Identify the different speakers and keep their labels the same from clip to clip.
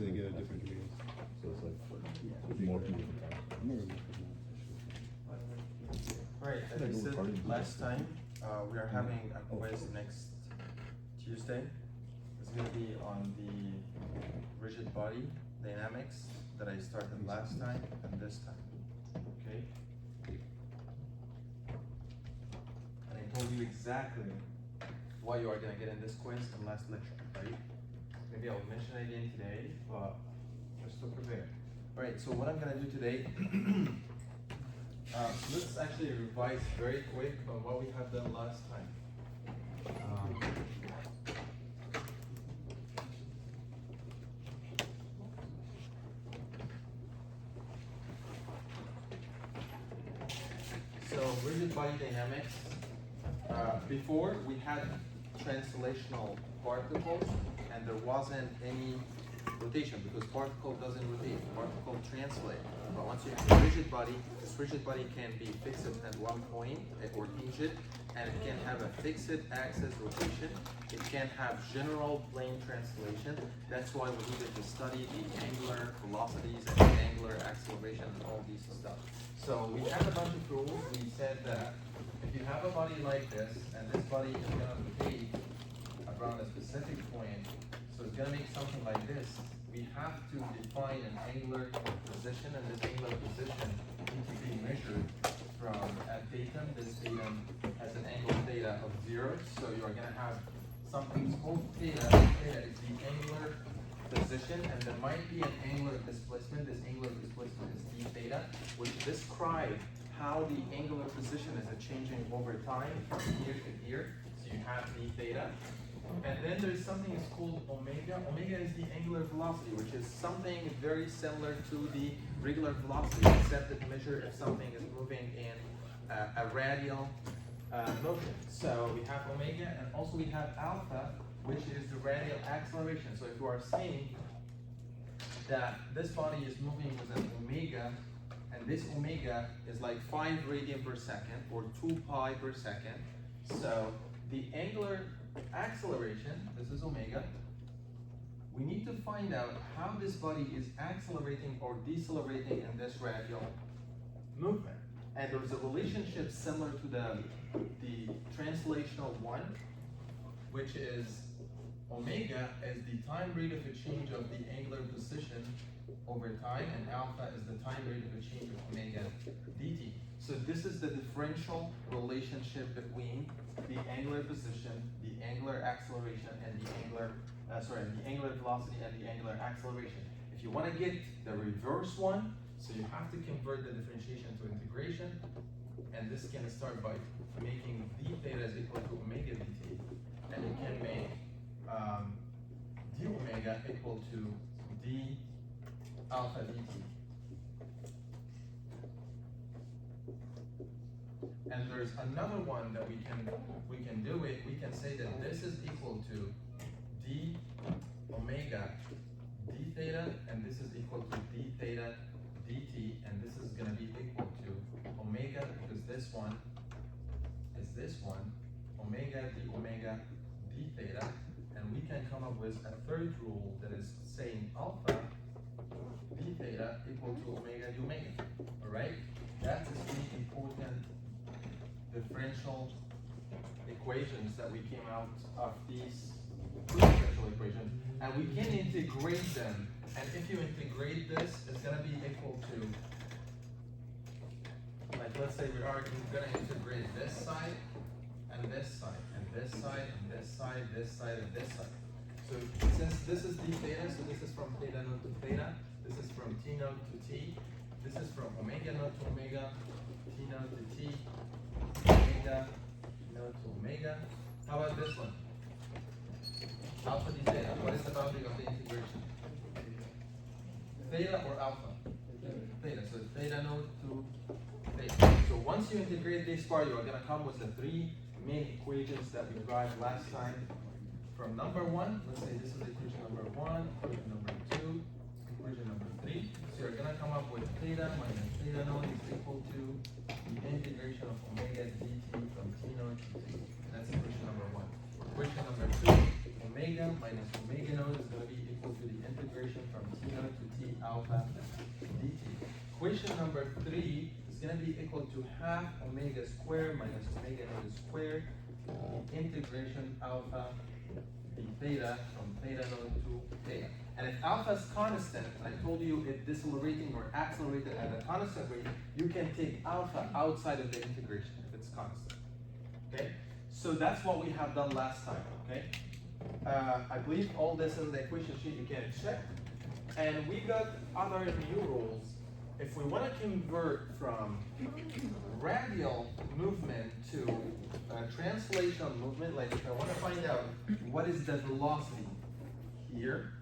Speaker 1: So they get a different degree.
Speaker 2: So it's like more people.
Speaker 3: Alright, as I said last time, we are having a quiz next Tuesday. It's going to be on the rigid body dynamics that I started last time and this time. Okay? And I told you exactly what you are going to get in this quiz in last lecture, right? Maybe I'll mention it again today, but just to prepare. Alright, so what I'm going to do today, let's actually revise very quick on what we have done last time. So rigid body dynamics, before we had translational particles and there wasn't any rotation because particle doesn't rotate, particle translate. But once you have a rigid body, this rigid body can be fixed at one point or hinged, and it can have a fixed axis rotation. It can have general plane translation. That's why we needed to study the angular velocities and the angular acceleration and all these stuff. So we had a bunch of rules. We said that if you have a body like this, and this body is going to rotate around a specific point, so it's going to make something like this, we have to define an angular position, and this angular position needs to be measured from a datum. This datum has an angle theta of 0, so you are going to have something called theta. Theta is the angular position, and there might be an angular displacement. This angular displacement is d theta, which describes how the angular position is changing over time from here to here. So you have d theta. And then there's something that's called omega. Omega is the angular velocity, which is something very similar to the regular velocity, except it measures if something is moving in a radial motion. So we have omega, and also we have alpha, which is the radial acceleration. So if you are saying that this body is moving with an omega, and this omega is like 5 radian per second, or 2 pi per second, so the angular acceleration, this is omega, we need to find out how this body is accelerating or decelerating in this radial movement. And there's a relationship similar to the translational one, which is omega is the time rate of a change of the angular position over time, and alpha is the time rate of a change of omega dt. So this is the differential relationship between the angular position, the angular acceleration, and the angular velocity and the angular acceleration. If you want to get the reverse one, so you have to convert the differentiation to integration, and this can start by making d theta is equal to omega dt, and you can make d omega equal to d alpha dt. And there's another one that we can do it. We can say that this is equal to d omega d theta, and this is equal to d theta dt, and this is going to be equal to omega, because this one is this one, omega d omega d theta, and we can come up with a third rule that is saying alpha d theta equal to omega d omega. All right, that is the important differential equations that we came out of these two differential equations, and we can integrate them. And if you integrate this, it's going to be equal to, like, let's say we are going to integrate this side and this side and this side and this side, this side and this side. So since this is d theta, so this is from theta naught to theta, this is from t naught to t, this is from omega naught to omega, t naught to t, omega naught to omega. How about this one? Alpha d theta. What is the boundary of the integration? Theta or alpha? Theta. So theta naught to theta. So once you integrate this part, you are going to come with the three main equations that we derived last time. From number 1, let's say this is equation number 1, equation number 2, equation number 3. So you're going to come up with theta minus theta naught is equal to the integration of omega dt from t naught to t. That's equation number 1. Equation number 2, omega omega minus omega naught is going to be equal to the integration from T naught to T alpha dt. Equation number 3 is going to be equal to half omega squared minus omega naught squared, integration alpha d theta from theta naught to theta. And if alpha is constant, I told you it's decelerating or accelerated at a constant rate, you can take alpha outside of the integration if it's constant. Okay? So that's what we have done last time. Okay? I believe all this in the equation sheet you can check. And we got other new rules. If we want to convert from radial movement to translational movement, like if I want to find out what is the velocity here,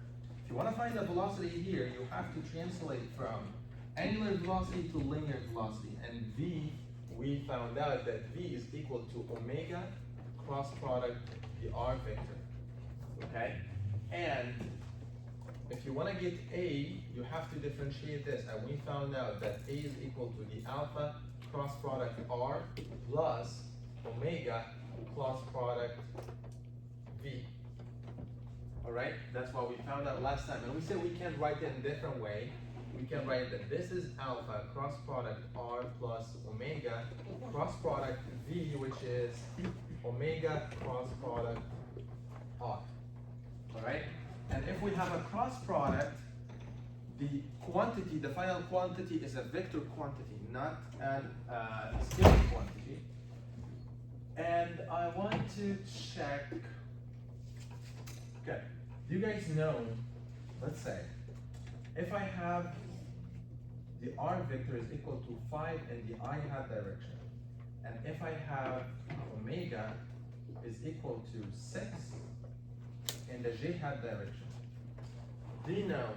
Speaker 3: if you want to find the velocity here, you have to translate from angular velocity to linear velocity. And V, we found out that V is equal to omega cross product the R vector. Okay? And if you want to get A, you have to differentiate this. And we found out that A is equal to the alpha cross product R plus omega cross product V. Alright, that's what we found out last time. And we said we can write it in a different way. We can write that this is alpha cross product R plus omega cross product V, which is omega cross product R. Alright? And if we have a cross product, the quantity, the final quantity is a vector quantity, not a scalar quantity. And I want to check, okay, do you guys know, let's say, if I have the R vector is equal to 5 in the I hat direction, and if I have omega is equal to 6 in the j hat direction, do you know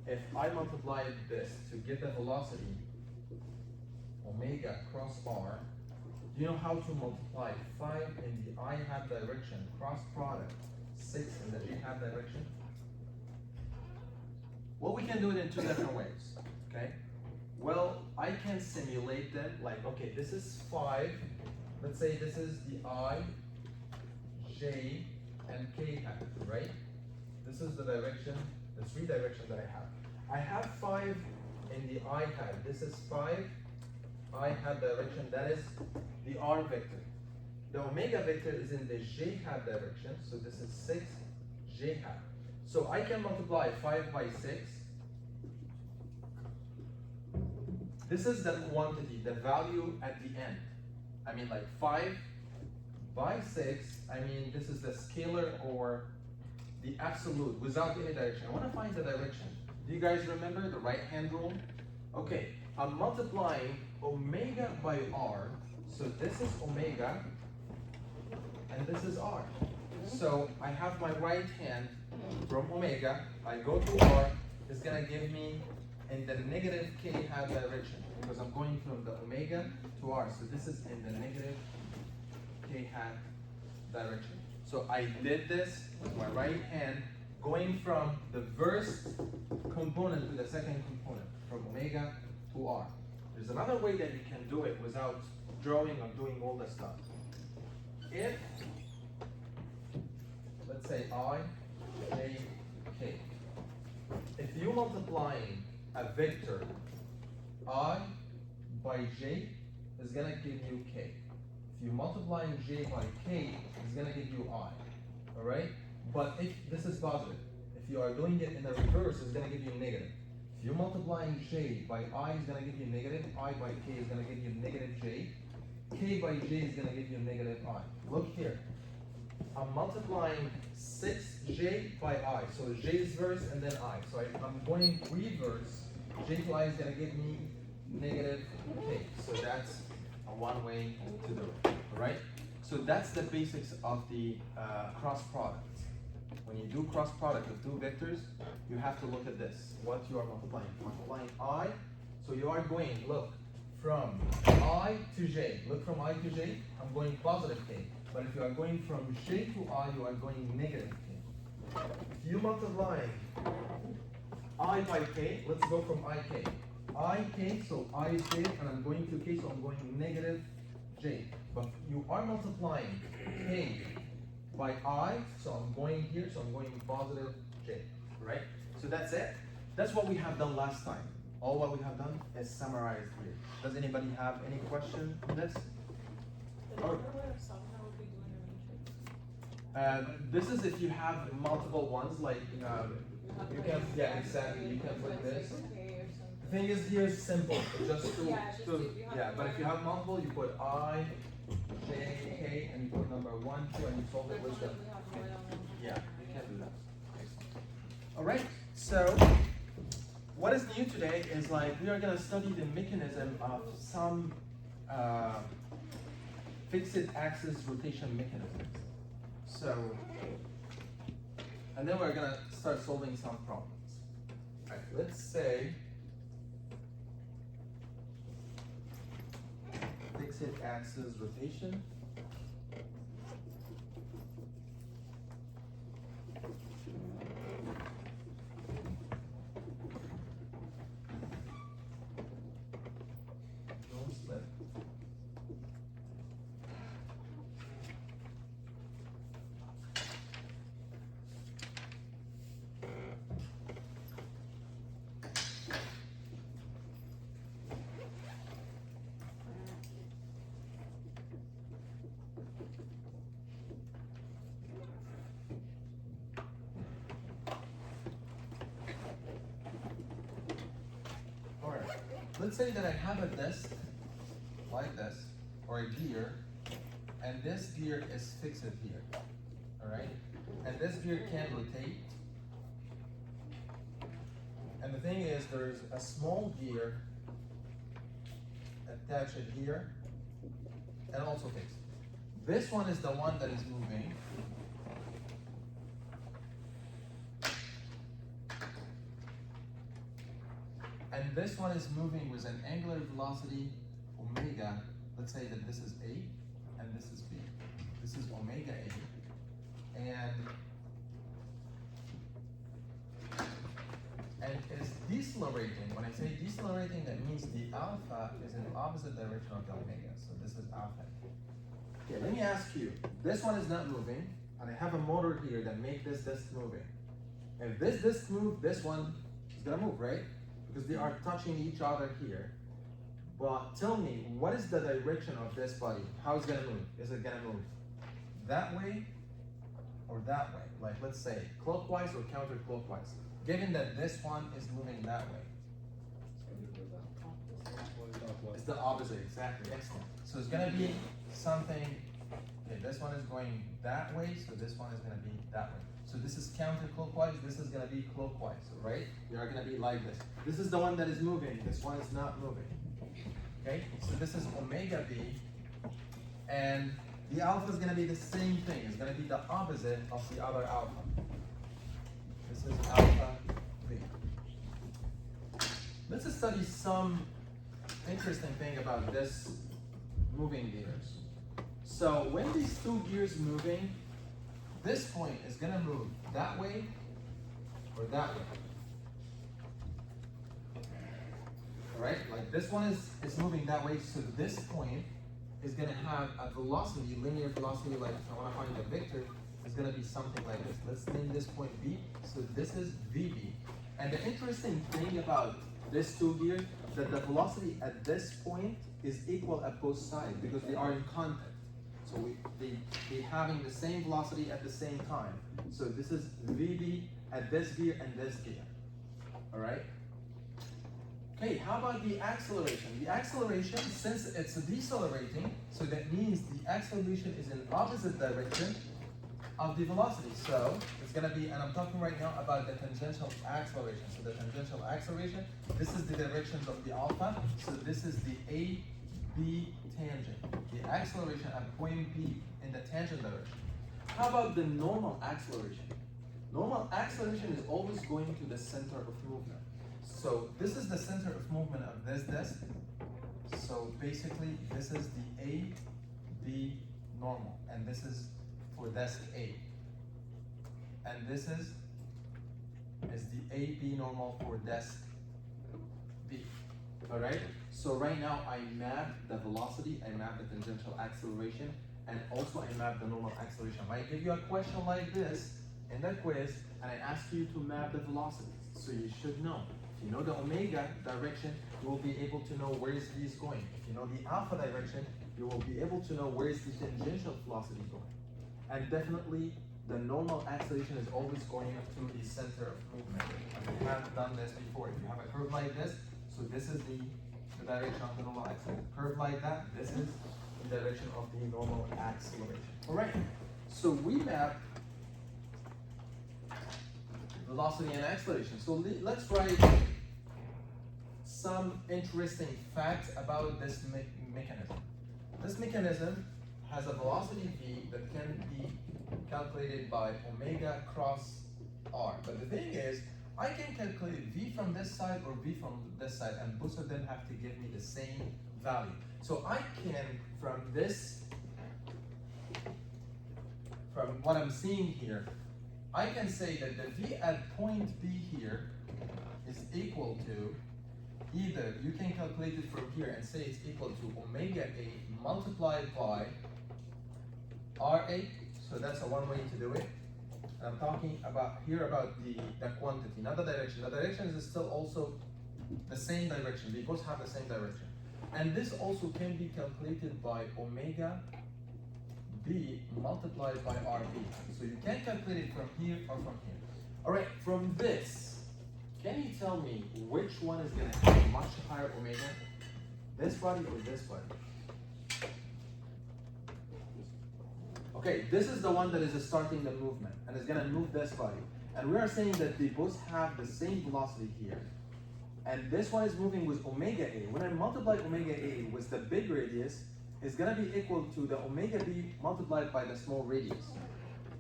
Speaker 3: if I multiply this to get the velocity omega cross R, do you know how to multiply 5 in the I hat direction cross product 6 in the j hat direction? Well, we can do it in two different ways, okay? Well, I can simulate them like, okay, this is 5, let's say this is the I, j, and k hat, right? This is the direction, the three directions that I have. I have 5 in the I hat. This is 5 I hat direction, that is the R vector. The omega vector is in the j hat direction, so this is 6 j hat. So I can multiply 5 by 6. This is the quantity, the value at the end. I mean like 5 by 6, I mean this is the scalar or the absolute without any direction. I want to find the direction. Do you guys remember the right hand rule? Okay, I'm multiplying omega by R. So this is omega and this is R. So I have my right hand from omega, I go to R, it's gonna give me in the negative k hat direction because I'm going from the omega to R. So this is in the negative k hat direction. So I did this with my right hand going from the first component to the second component, from omega to R. There's another way that you can do it without drawing or doing all the stuff. If, let's say I, j, k. If you multiplying a vector I by j, is gonna give you k. If you multiplying j by k, it's gonna give you I. Alright? But if this is positive, if you are doing it in the reverse, it's gonna give you negative. If you're multiplying j by I is gonna give you negative, I by k is gonna give you negative j, k by j is gonna give you negative I. Look here. I'm multiplying 6j by I. So j is verse and then I. So I'm going reverse. J to I is gonna give me negative k. So that's one way to do it. Alright? So that's the basics of the cross product. When you do cross product of two vectors, you have to look at this. What you are multiplying. Multiplying I. So you are going, look, from I to j. Look, from I to j, I'm going positive k. But if you are going from j to I, you are going negative k. If you multiply I by k, let's go from ik. Ik, so I is j, and I'm going to k, so I'm going negative j. But you are multiplying k by I, so I'm going here, so I'm going positive J, right? So that's it. That's what we have done last time. All what we have done is summarized here. Does anybody have any question on this? This is if you have multiple ones, like you can, yeah, exactly. You can put this. The thing is here is simple. It's just yeah. But if you have multiple, you put I, J, K, and you put number 1, 2, and you solve it with them. Yeah, you can do that. All right. So what is new today is like we are gonna study the mechanism of some fixed axis rotation mechanisms. So, and then we're gonna start solving some problems. All right, let's say fixed axis rotation. Don't slip. Let's say that I have a disc like this, or a gear, and this gear is fixed here, all right? And this gear can rotate. And the thing is, there's a small gear attached here, and also fixed. This one is the one that is moving. And this one is moving with an angular velocity omega. Let's say that this is A and this is B. This is omega A. And it's decelerating. When I say decelerating, that means the alpha is in the opposite direction of the omega. So this is alpha. Okay, let me ask you. This one is not moving, and I have a motor here that makes this disc moving. If this disc moves, this one is gonna move, right? Because they are touching each other here. But tell me, what is the direction of this body? How is it gonna move? Is it gonna move that way or that way? Like, let's say clockwise or counterclockwise. Given that this one is moving that way. It's the opposite, exactly, excellent. So it's gonna be something, okay, this one is going that way, so this one is gonna be that way. So this is counterclockwise, this is gonna be clockwise, right? They are gonna be like this. This is the one that is moving, this one is not moving. Okay, so this is omega B, and the alpha is gonna be the same thing. It's gonna be the opposite of the other alpha. This is alpha B. Let's just study some interesting thing about this moving gears. So when these two gears moving, this point is gonna move that way or that way. All right, like this one is moving that way, so this point is gonna have a velocity, linear velocity, like if I wanna find a vector, it's gonna be something like this. Let's name this point B, so this is VB. And the interesting thing about this two gears, that the velocity at this point is equal at both sides because they are in contact. So they having the same velocity at the same time. So this is VB at this gear and this gear. All right? Okay, how about the acceleration? The acceleration, since it's decelerating, so that means the acceleration is in opposite direction of the velocity. So it's gonna be, and I'm talking right now about the tangential acceleration. So the tangential acceleration, this is the directions of the alpha. So this is the AB tangent, the acceleration at point B in the tangent direction. How about the normal acceleration? Normal acceleration is always going to the center of movement. So this is the center of movement of this disc. So basically, this is the AB normal, and this is for disc A. And this is the AB normal for disc B. All right? So right now I map the velocity, I map the tangential acceleration, and also I map the normal acceleration. I give you a question like this in the quiz, and I ask you to map the velocities, so you should know. If you know the omega direction, you will be able to know where is v is going. If you know the alpha direction, you will be able to know where is the tangential velocity going. And definitely, the normal acceleration is always going to the center of movement. And we have done this before. If you have a curve like this, so this is the direction of the normal acceleration. Curve like that, this is the direction of the normal acceleration. All right, so we map velocity and acceleration. So let's write some interesting facts about this mechanism. This mechanism has a velocity v that can be calculated by omega cross r. But the thing is, I can calculate v from this side or v from this side, and both of them have to give me the same value. So I can, from what I'm seeing here, I can say that the v at point B here is equal to, either you can calculate it from here and say it's equal to omega a multiplied by Ra, so that's a one way to do it. I'm talking about here about the quantity, not the direction. The direction is still also the same direction. They both have the same direction. And this also can be calculated by omega b multiplied by Rb. So you can calculate it from here or from here. All right, from this, can you tell me which one is going to have much higher omega? This body or this body? Okay, this is the one that is starting the movement and is going to move this body. And we are saying that they both have the same velocity here. And this one is moving with omega a. When I multiply omega a with the big radius, it's going to be equal to the omega b multiplied by the small radius.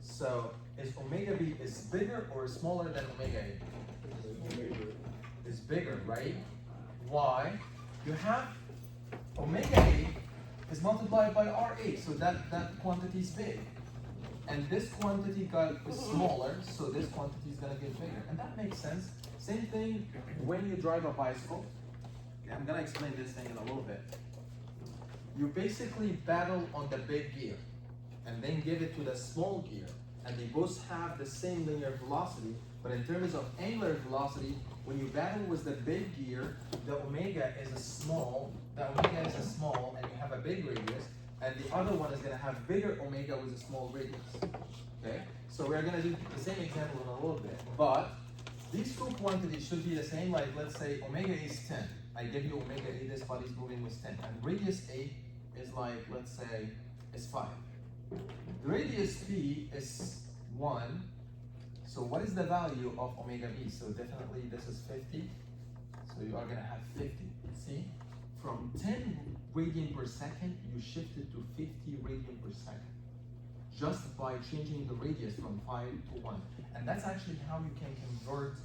Speaker 3: So is omega b is bigger or smaller than omega a? It's bigger, right? Why? You have omega a is multiplied by Ra, so that quantity is big. And this quantity is smaller, so this quantity is going to get bigger. And that makes sense. Same thing when you drive a bicycle. I'm going to explain this thing in a little bit. You basically battle on the big gear and then give it to the small gear. And they both have the same linear velocity, but in terms of angular velocity, when you battle with the big gear, the omega is a small, and you have a big radius, and the other one is going to have bigger omega with a small radius. Okay? So we're going to do the same example in a little bit, but these two quantities should be the same. Like, let's say omega is 10. I give you omega a, this body is moving with 10, and radius a is like, let's say, is 5. The radius b is 1. So what is the value of omega b? So definitely this is 50. So you are going to have 50. See? From 10 radian per second, you shifted to 50 radian per second. Just by changing the radius from 5 to 1. And that's actually how you can convert,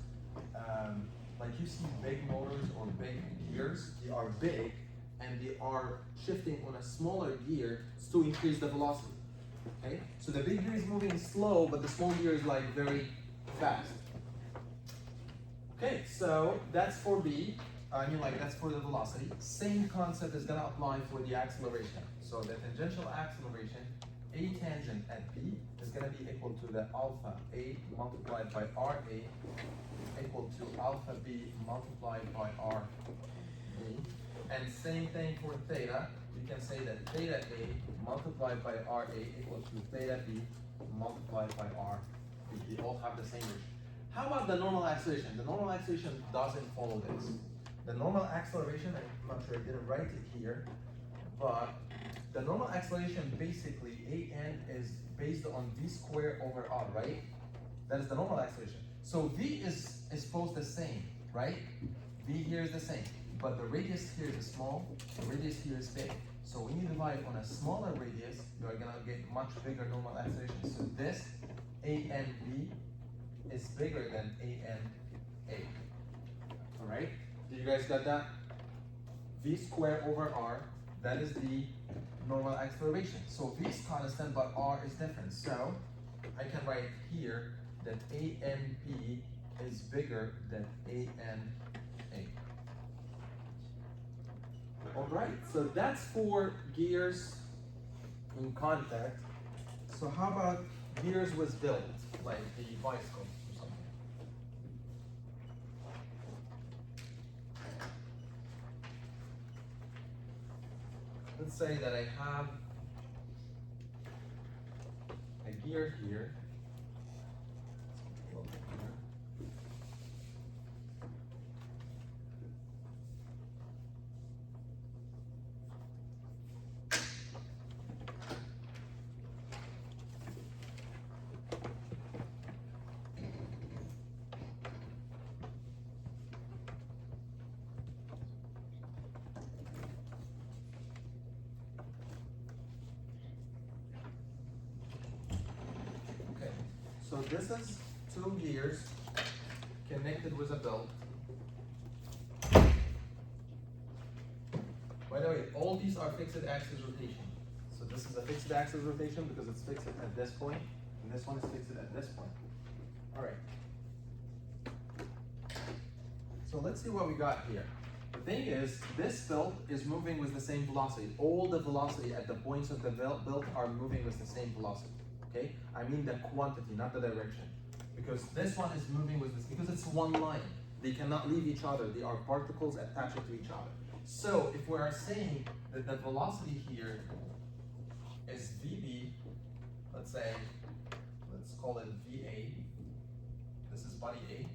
Speaker 3: like you see big motors or big gears, they are big and they are shifting on a smaller gear to increase the velocity. Okay? So the big gear is moving slow, but the small gear is like very fast. Okay, so that's for B. That's for the velocity. Same concept is gonna apply for the acceleration. So the tangential acceleration, A tangent at B is gonna be equal to the alpha A multiplied by Ra equal to alpha B multiplied by R B. And same thing for theta. You can say that theta A multiplied by Ra equal to theta B multiplied by R B. They all have the same ratio. How about the normal acceleration? The normal acceleration doesn't follow this. The normal acceleration, I'm not sure I didn't write it here, but the normal acceleration basically, AN is based on V squared over R, right? That is the normal acceleration. So V is both the same, right? V here is the same, but the radius here is small, the radius here is big. So when you divide on a smaller radius, you are gonna get much bigger normal acceleration. So this ANB is bigger than ANA. All right? Did you guys got that? V squared over R, that is the normal acceleration. So V is constant, but R is different. So I can write here that ANB is bigger than ANA. All right, so that's for gears in contact. So how about gears was built, like the bicycle or something? Let's say that I have a gear here. Okay, so this is two gears connected with a belt. By the way, all these are fixed axis rotation. So this is a fixed axis rotation because it's fixed at this point, and this one is fixed at this point. All right. So let's see what we got here. The thing is, this belt is moving with the same velocity. All the velocity at the points of the belt are moving with the same velocity. Okay? I mean the quantity, not the direction. Because this one is moving with this, because it's one line. They cannot leave each other. They are particles attached to each other. So if we are saying that the velocity here is VB, let's say, let's call it VA. This is body A,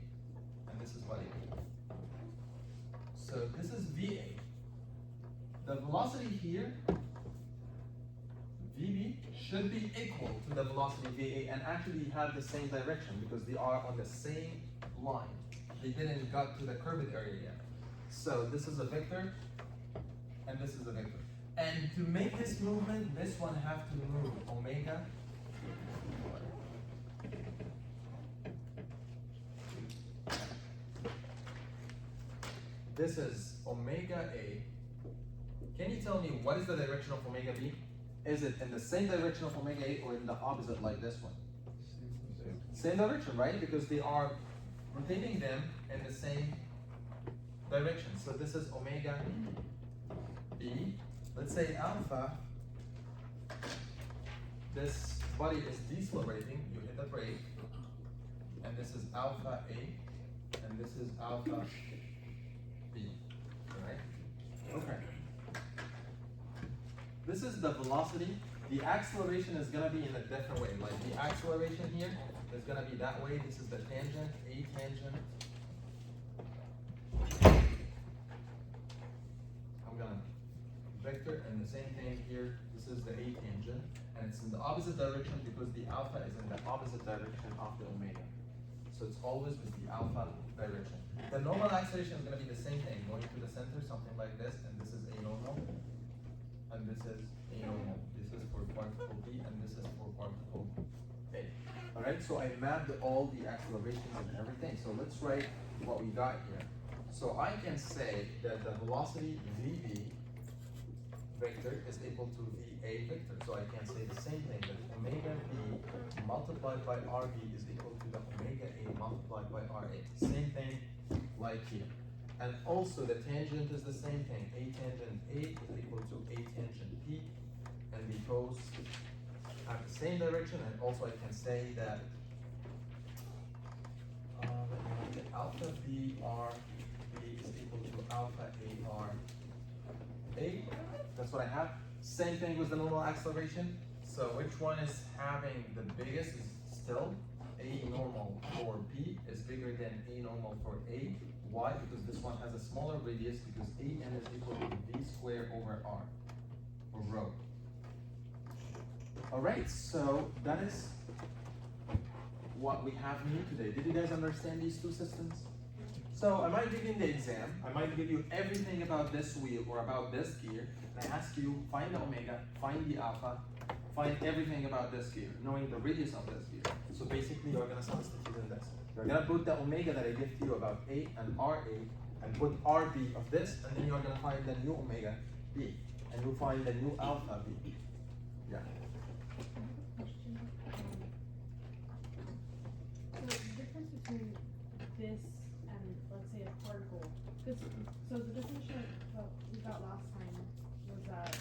Speaker 3: and this is body B. So this is VA. The velocity here, VB, should be equal to the velocity VA and actually have the same direction because they are on the same line. They didn't got to the curved area yet. So this is a vector, and this is a vector. And to make this movement, this one have to move omega. This is omega A. Can you tell me what is the direction of omega B? Is it in the same direction of omega A or in the opposite like this one? Same direction, right? Because they are rotating them in the same direction. So this is omega B. Let's say alpha. This body is decelerating. You hit the brake. And this is alpha A. And this is alpha B. Alright? Okay. This is the velocity. The acceleration is going to be in a different way. Like the acceleration here is going to be that way. This is the tangent, A tangent. I'm going to vector, and the same thing here. This is the A tangent. And it's in the opposite direction because the alpha is in the opposite direction of the omega. So it's always with the alpha direction. The normal acceleration is going to be the same thing, going to the center, something like this, and this is A normal. And this is A normal. This is for particle B, and this is for particle A. Alright, so I mapped all the accelerations and everything. So let's write what we got here. So I can say that the velocity VB vector is equal to VA vector. So I can say the same thing, that omega B multiplied by RB is equal to the omega A multiplied by RA. Same thing like here. And also the tangent is the same thing. A tangent A is equal to A tangent P. And they both have the same direction. And also I can say that alpha B R B is equal to alpha A R A. That's what I have. Same thing with the normal acceleration. So which one is having the biggest is still A normal for B is bigger than A normal for A. Why? Because this one has a smaller radius because AN is equal to V squared over R, or rho. Alright, so that is what we have here today. Did you guys understand these two systems? So I might give you in the exam, I might give you everything about this wheel or about this gear, and I ask you, find the omega, find the alpha, find everything about this gear, knowing the radius of this gear. So basically you're going to substitute in this. You're going to put the omega that I give to you about A and RA, and put RB of this, and then you're going to find the new omega B, and you'll find the new alpha B. Yeah.
Speaker 1: So the difference between this and, let's say, a particle, because, so the definition of what we got last time was that,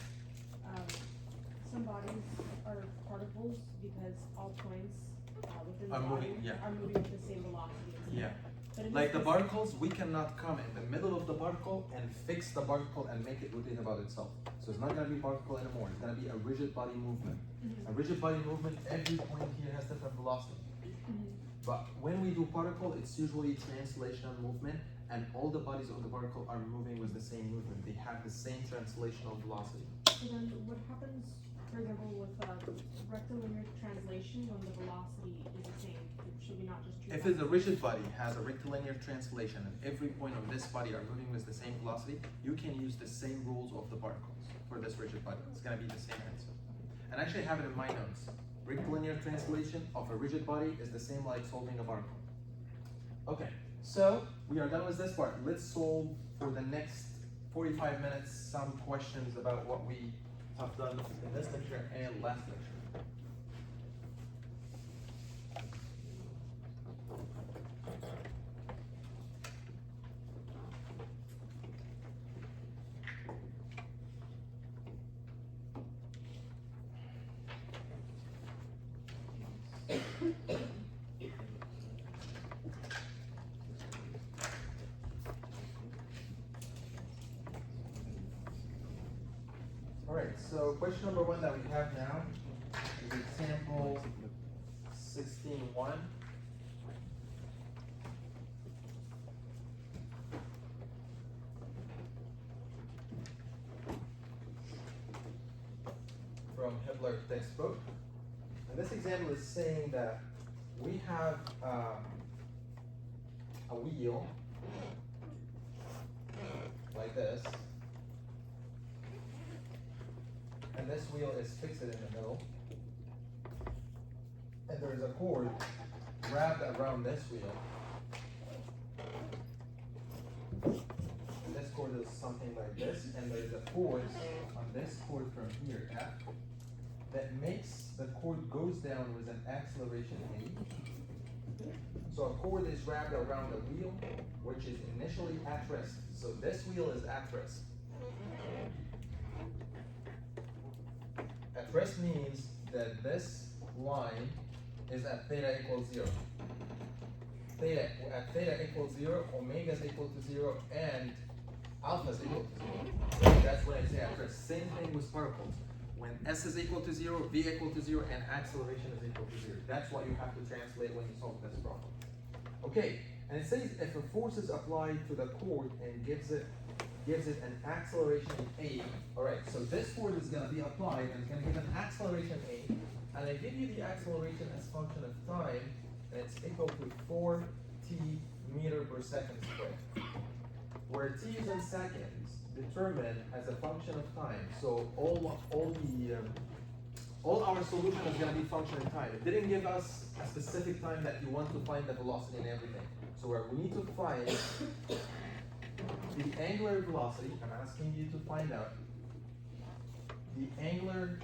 Speaker 1: so some bodies are particles because all points within the
Speaker 3: Are
Speaker 1: body
Speaker 3: moving, yeah.
Speaker 1: are moving with the same velocity.
Speaker 3: Yeah.
Speaker 1: But in
Speaker 3: Like
Speaker 1: this
Speaker 3: the
Speaker 1: case-
Speaker 3: particles, we cannot come in the middle of the particle and fix the particle and make it rotate about itself. So it's not gonna be particle anymore. It's gonna be a rigid body movement.
Speaker 1: Mhm.
Speaker 3: A rigid body movement, every point here has different velocity.
Speaker 1: Mhm.
Speaker 3: But when we do particle, it's usually translational movement, and all the bodies of the particle are moving with the same movement. They have the same translational velocity.
Speaker 1: So then what happens, for example, with rectilinear translation when the velocity is the same? Should we not just treat
Speaker 3: If
Speaker 1: that?
Speaker 3: it's a rigid body, has a rectilinear translation, and every point of this body are moving with the same velocity, you can use the same rules of the particles for this rigid body. It's gonna be the same answer. And I actually have it in my notes. Rectilinear translation of a rigid body is the same like solving a particle. Okay, so we are done with this part. Let's solve for the next 45 minutes some questions about what we have done in this lecture and last lecture. Alright, so question number 1 that we have now is example 16.1. From Hitler textbook. And this example is saying that we have a wheel like this, and this wheel is fixed in the middle, and there is a cord wrapped around this wheel. And this cord is something like this, and there is a force on this cord from here, F, that makes the cord goes down with an acceleration A. So a cord is wrapped around a wheel, which is initially at rest. So this wheel is at rest. At rest means that this line is at theta equals 0. At theta equals 0, omega is equal to 0, and alpha is equal to 0. That's when I say at rest. Same thing with particles. When S is equal to 0, V equal to 0, and acceleration is equal to 0. That's what you have to translate when you solve this problem. Okay, and it says if a force is applied to the cord and gives it an acceleration A. Alright, so this force is going to be applied and it's going to give an acceleration A. And I give you the acceleration as function of time, and it's equal to 4t meter per second squared. Where t is in seconds, determined as a function of time. So all our solution is going to be function of time. It didn't give us a specific time that you want to find the velocity and everything. So where we need to find the angular velocity, I'm asking you to find out the angular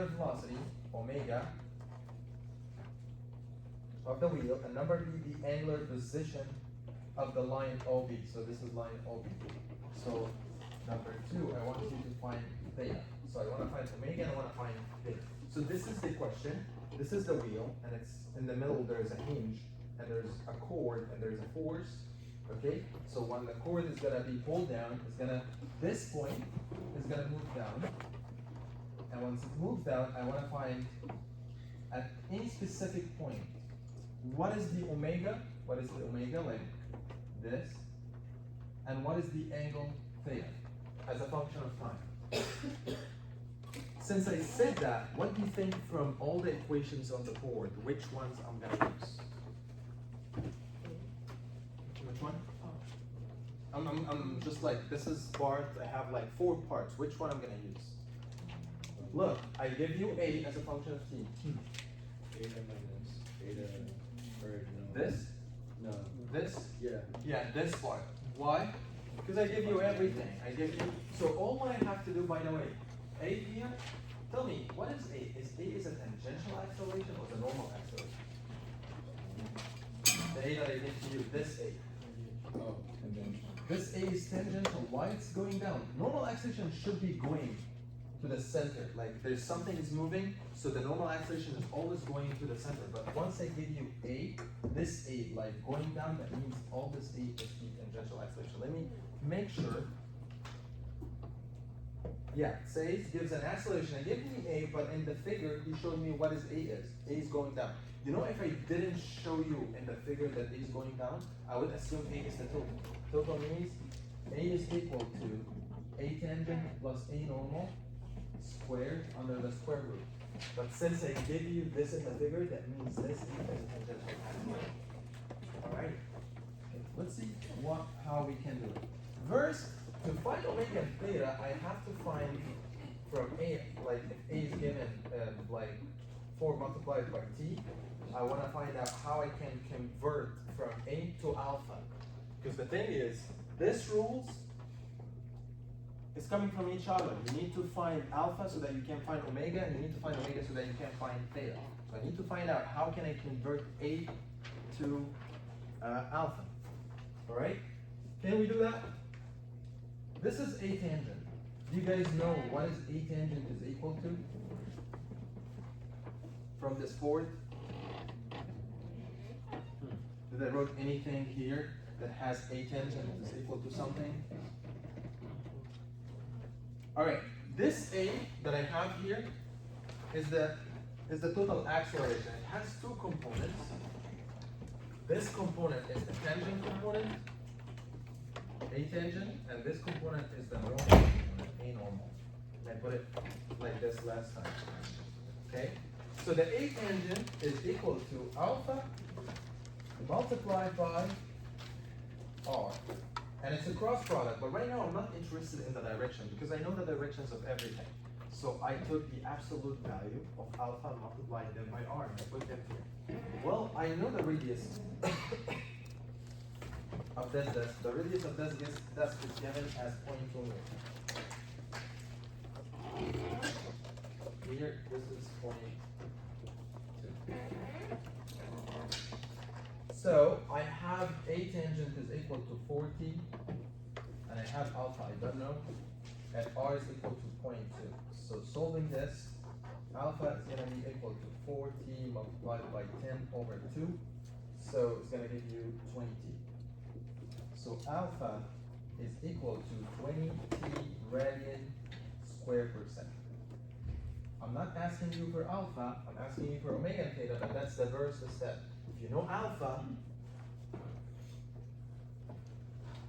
Speaker 3: velocity, omega, of the wheel, and number B, the angular position of the line OB. So this is line OB. So number 2, I want you to find theta. So I want to find omega and I want to find theta. So this is the question. This is the wheel, and it's in the middle. There's a hinge, and there's a cord, and there's a force. Okay. So when the cord is gonna be pulled down, this point is gonna move down, and once it moves down, I want to find at any specific point what is the omega. What is the omega, like this, and what is the angle theta as a function of time. Since I said that, what do you think from all the equations on the board, which ones I'm gonna use? Which one? I'm just like, this is part, I have like 4 parts. Which one I'm gonna use? Look, I give you A as a function of t.
Speaker 2: Theta minus theta, or no.
Speaker 3: This?
Speaker 2: No.
Speaker 3: This?
Speaker 2: Yeah.
Speaker 3: Yeah, this part. Why? Because I give you everything. I give you, so all what I have to do, by the way, A here, tell me, what is A? Is A is a tangential acceleration or the normal acceleration? The A that I give to you, this A.
Speaker 2: Oh, tangential.
Speaker 3: This A is tangential. Why it's going down? Normal acceleration should be going to the center. Like there's something is moving, so the normal acceleration is always going to the center. But once I give you A, this A, like going down, that means all this A is the tangential acceleration. Let me make sure. Yeah, say it gives an acceleration. I give me A, but in the figure, he showed me what is A is. A is going down. You know, if I didn't show you in the figure that A is going down, I would assume A is the total. Total means A is equal to A tangent plus A normal squared under the square root. But since I give you this in the figure, that means this is tangential acceleration. Alright? Okay, let's see how we can do it. First, to find omega and theta, I have to find from A, like if A is given like 4 multiplied by T, I want to find out how I can convert from A to alpha. Because the thing is, this rules is coming from each other. You need to find alpha so that you can find omega, and you need to find omega so that you can find theta. So I need to find out how can I convert A to alpha. Alright? Can we do that? This is A tangent. Do you guys know what is A tangent is equal to? From this board? Did I wrote anything here that has A tangent is equal to something? Alright, this A that I have here is the total acceleration. It has two components. This component is the tangent component, A tangent, and this component is the normal component, A normal. And I put it like this last time. Okay? So the A tangent is equal to alpha multiplied by R. And it's a cross product, but right now I'm not interested in the direction because I know the directions of everything. So I took the absolute value of alpha multiplied them by R and I put them here. Well, I know the radius of this desk. The radius of this desk is given as 0.2 meters. Here, this is 0.2. So I have A tangent is equal to 40, and I have alpha, I don't know, and R is equal to 0.2. So solving this, alpha is going to be equal to 40 multiplied by 10 over 2, so it's going to give you 20. So alpha is equal to 20 t radian squared per second. I'm not asking you for alpha, I'm asking you for omega and theta, but that's the first step. If you know alpha,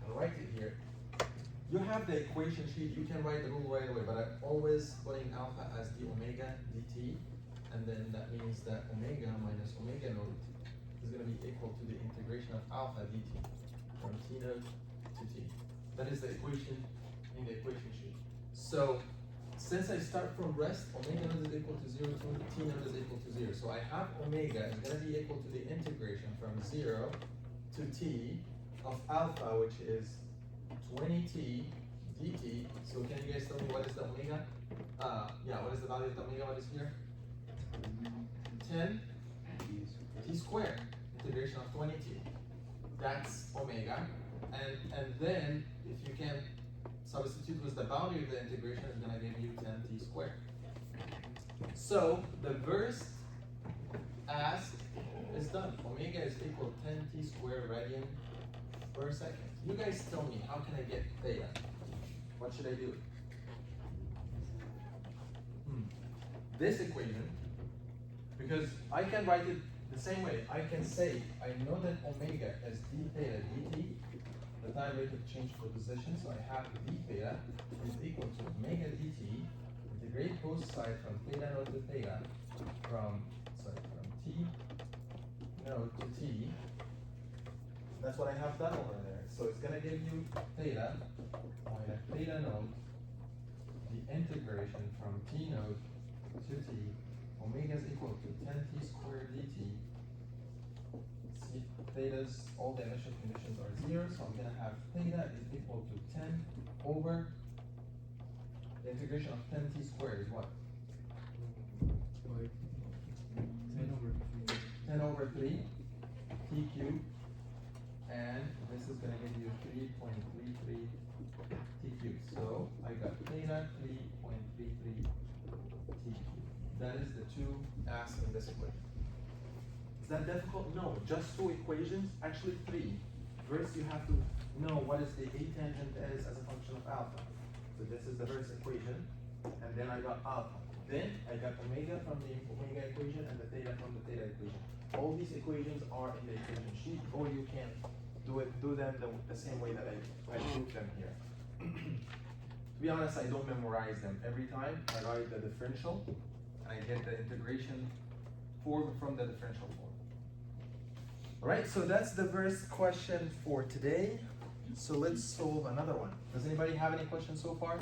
Speaker 3: I'll write it here. You have the equation sheet, you can write the rule right away, but I'm always putting alpha as the omega dt, and then that means that omega minus omega naught is going to be equal to the integration of alpha dt from t naught to t. That is the equation in the equation sheet. So since I start from rest, omega naught is equal to 0 to t naught is equal to 0. So I have omega is going to be equal to the integration from 0 to t of alpha, which is 20t dt. So can you guys tell me what is the omega? What is the value of the omega? What is here? 10 t squared, integration of 20t. That's omega. And then if you can substitute with the boundary of the integration, is going to give you 10t squared. So the first ask is done. Omega is equal to 10t squared radian per second. You guys tell me, how can I get theta? What should I do? This equation, because I can write it the same way. I can say, I know that omega is d theta dt, the time rate of change for position, so I have d theta is equal to omega dt, integrate both sides from theta node to theta, from t node to t. That's what I have done over there. So it's going to give you theta minus theta node, the integration from t node to t, omega is equal to 10t squared dt. See, theta's, all the initial conditions are 0, so I'm going to have theta is equal to 10 over, the integration of 10t squared is what? 10 over 3 t cubed and this is gonna give you 3.33 t cubed. So I got theta 3.33 t cubed. That is the two asked in this equation. Is that difficult? No, just two equations, actually three. First you have to know what is the A tangent is as a function of alpha. So this is the first equation, and then I got alpha. Then I got omega from the omega equation and the theta from the theta equation. All these equations are in the equation sheet, or you can do them the same way that I proved them here. To be honest, I don't memorize them. Every time I write the differential, and I get the integration form from the differential form. All right, so that's the first question for today. So let's solve another one. Does anybody have any questions so far?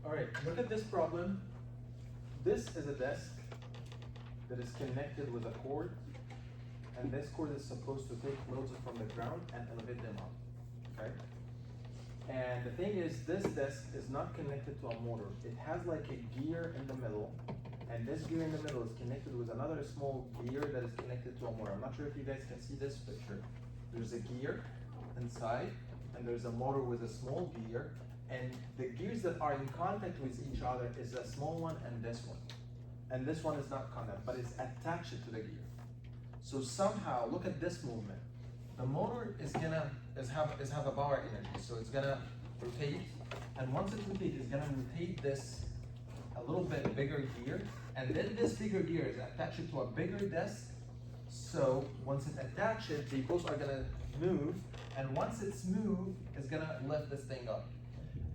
Speaker 3: All right, look at this problem. This is a desk that is connected with a cord, and this cord is supposed to take loads from the ground and elevate them up, okay? And the thing is, this desk is not connected to a motor. It has like a gear in the middle, and this gear in the middle is connected with another small gear that is connected to a motor. I'm not sure if you guys can see this picture. There's a gear inside, and there's a motor with a small gear, and the gears that are in contact with each other is a small one and this one. And this one is not contact, but it's attached to the gear. So somehow, look at this movement. The motor is gonna have a power energy, so it's gonna rotate, and once it rotates, it's gonna rotate this a little bit bigger gear, and then this bigger gear is attached to a bigger desk. So once it attaches, they both are gonna move, and once it's moved, it's gonna lift this thing up.